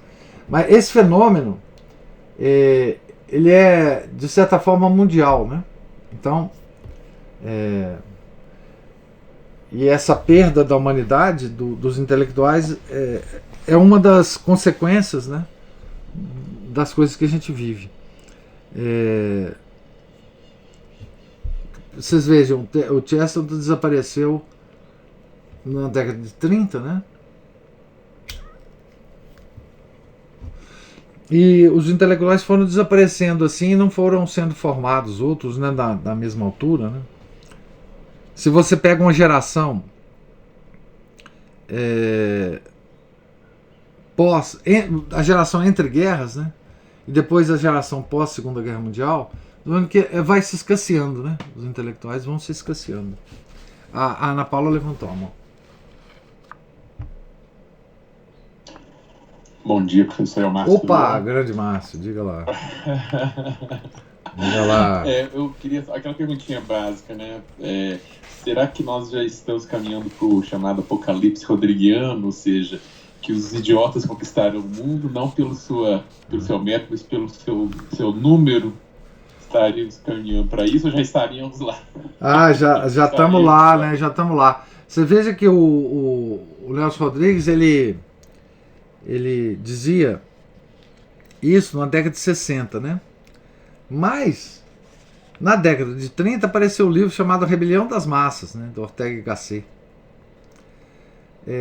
Mas esse fenômeno ele é de certa forma mundial, né? Então e essa perda da humanidade dos intelectuais é uma das consequências, né, das coisas que a gente vive. Vocês vejam, o Chesterton desapareceu na década de 30, né? E os intelectuais foram desaparecendo assim e não foram sendo formados outros, né, da mesma altura, né? Se você pega uma geração a geração entre guerras, né, e depois a geração pós Segunda Guerra Mundial, que vai se escasseando, né? Os intelectuais vão se escasseando. A Ana Paula levantou a mão. Bom dia, professor Márcio. Opa, grande Márcio, diga lá. Diga lá. Eu queria aquela perguntinha básica, né? Será que nós já estamos caminhando para o chamado apocalipse rodriguiano, ou seja, que os idiotas conquistaram o mundo não pelo seu método, mas pelo seu número? Estaríamos caminhando para isso ou já estaríamos lá? Já estamos lá, né? Já estamos lá. Você veja que o Nelson Rodrigues, ele dizia isso na década de 60, né? Mas na década de 30 apareceu um livro chamado Rebelião das Massas, né, do Ortega y Gasset.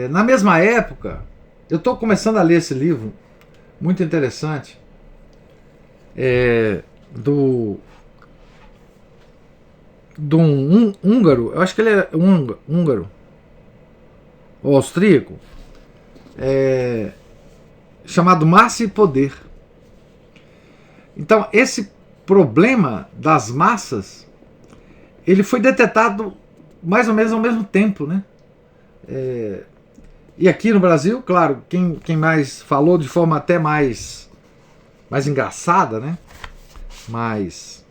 Na mesma época, eu estou começando a ler esse livro, muito interessante, do um húngaro, eu acho que ele é húngaro, ou austríaco, chamado Massa e Poder. Então, esse problema das massas, ele foi detectado mais ou menos ao mesmo tempo, né? E aqui no Brasil, claro, quem mais falou de forma até mais engraçada, né? Mais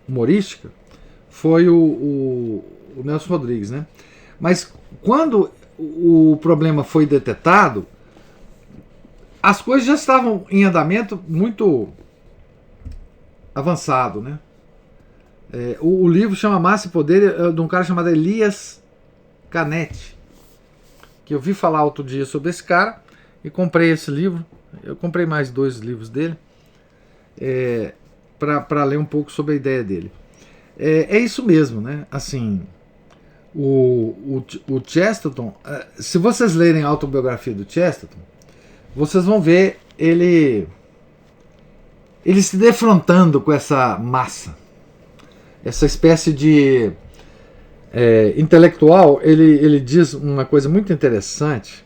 humorística, foi o Nelson Rodrigues, né? Mas quando o problema foi detectado, as coisas já estavam em andamento muito avançado, né? O livro chama Massa e Poder, de um cara chamado Elias Canetti, que eu vi falar outro dia sobre esse cara e comprei esse livro. Eu comprei mais 2 livros dele. para ler um pouco sobre a ideia dele. É isso mesmo, né? Assim, o Chesterton, se vocês lerem a autobiografia do Chesterton, vocês vão ver ele se defrontando com essa massa, essa espécie de intelectual. Ele diz uma coisa muito interessante.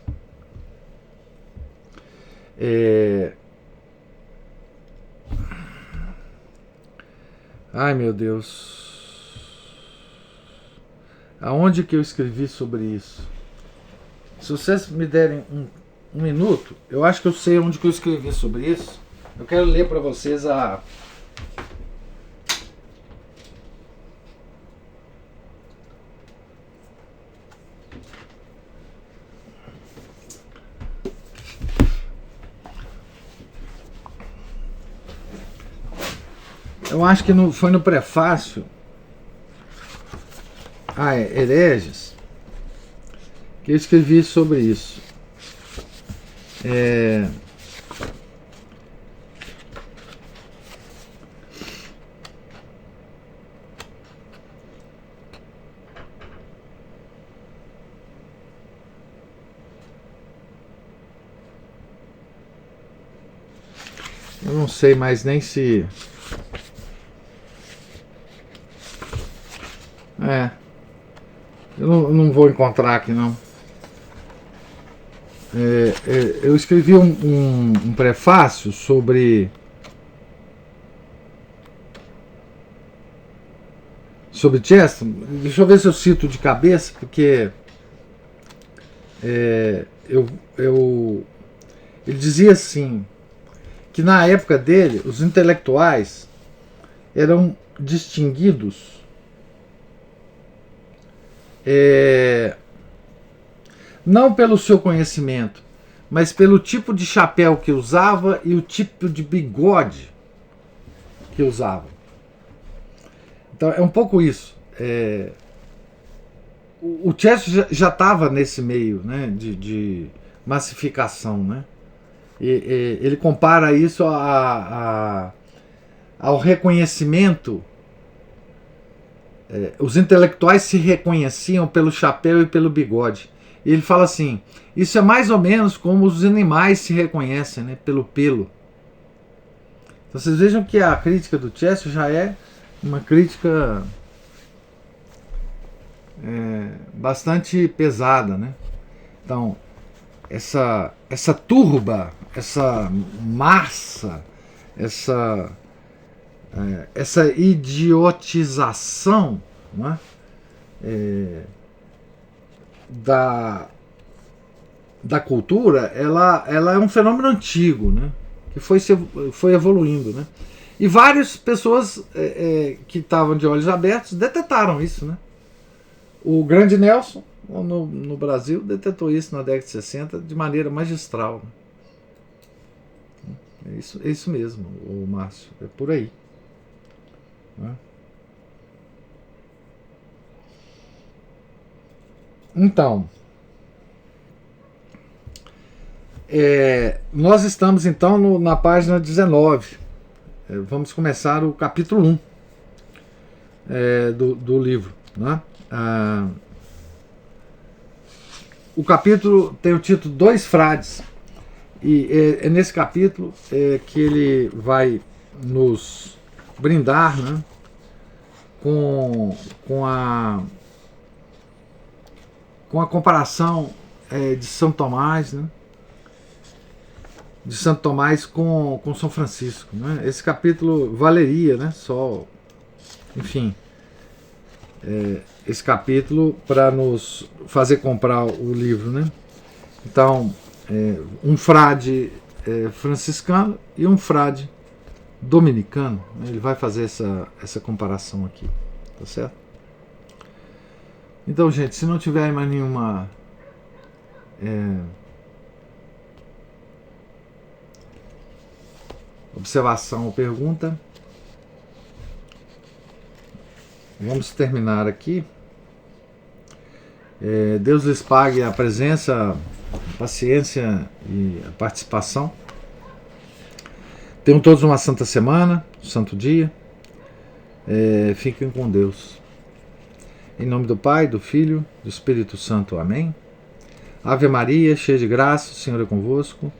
Ai, meu Deus. Aonde que eu escrevi sobre isso? Se vocês me derem um minuto, eu acho que eu sei onde que eu escrevi sobre isso. Eu quero ler para vocês a... Eu acho que foi no prefácio a Hereges que eu escrevi sobre isso. Eu não sei mais nem se... Eu não vou encontrar aqui, não. Eu escrevi um prefácio sobre Chesterton. Deixa eu ver se eu cito de cabeça, porque ele dizia assim, que na época dele os intelectuais eram distinguidos não pelo seu conhecimento, mas pelo tipo de chapéu que usava e o tipo de bigode que usava. Então é um pouco isso. O Chesterton já estava nesse meio, né, de massificação, né? Ele compara isso ao reconhecimento. Os intelectuais se reconheciam pelo chapéu e pelo bigode. E ele fala assim, isso é mais ou menos como os animais se reconhecem, né, pelo pelo. Então vocês vejam que a crítica do Chesterton já é uma crítica bastante pesada, né? Então essa turba, essa massa, essa idiotização, né, da cultura, ela é um fenômeno antigo, né, que foi evoluindo, né? E várias pessoas que estavam de olhos abertos detetaram isso, né? O grande Nelson no Brasil detetou isso na década de 60 de maneira magistral. É isso mesmo, o Márcio, é por aí. Então, nós estamos então na página 19. Vamos começar o capítulo 1 do livro, né? O capítulo tem o título Dois Frades, e é nesse capítulo que ele vai nos brindar, né, com a comparação de São Tomás, né, de Santo Tomás com São Francisco, né? Esse capítulo valeria, né, só, enfim, esse capítulo para nos fazer comprar o livro, né? Então, um frade franciscano e um frade dominicano, né? Ele vai fazer essa comparação aqui, tá certo? Então, gente, se não tiver mais nenhuma observação ou pergunta, vamos terminar aqui. Deus lhes pague a presença, a paciência e a participação. Tenham todos uma santa semana, um santo dia. Fiquem com Deus. Em nome do Pai, do Filho, do Espírito Santo. Amém. Ave Maria, cheia de graça, o Senhor é convosco.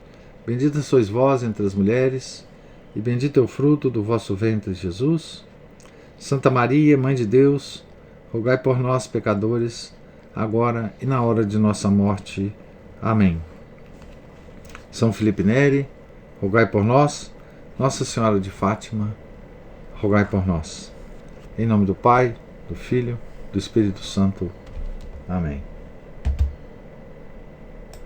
Bendita sois vós entre as mulheres, e bendito é o fruto do vosso ventre, Jesus. Santa Maria, Mãe de Deus, rogai por nós, pecadores, agora e na hora de nossa morte. Amém. São Felipe Neri, rogai por nós. Nossa Senhora de Fátima, rogai por nós. Em nome do Pai, do Filho, do Espírito Santo. Amém.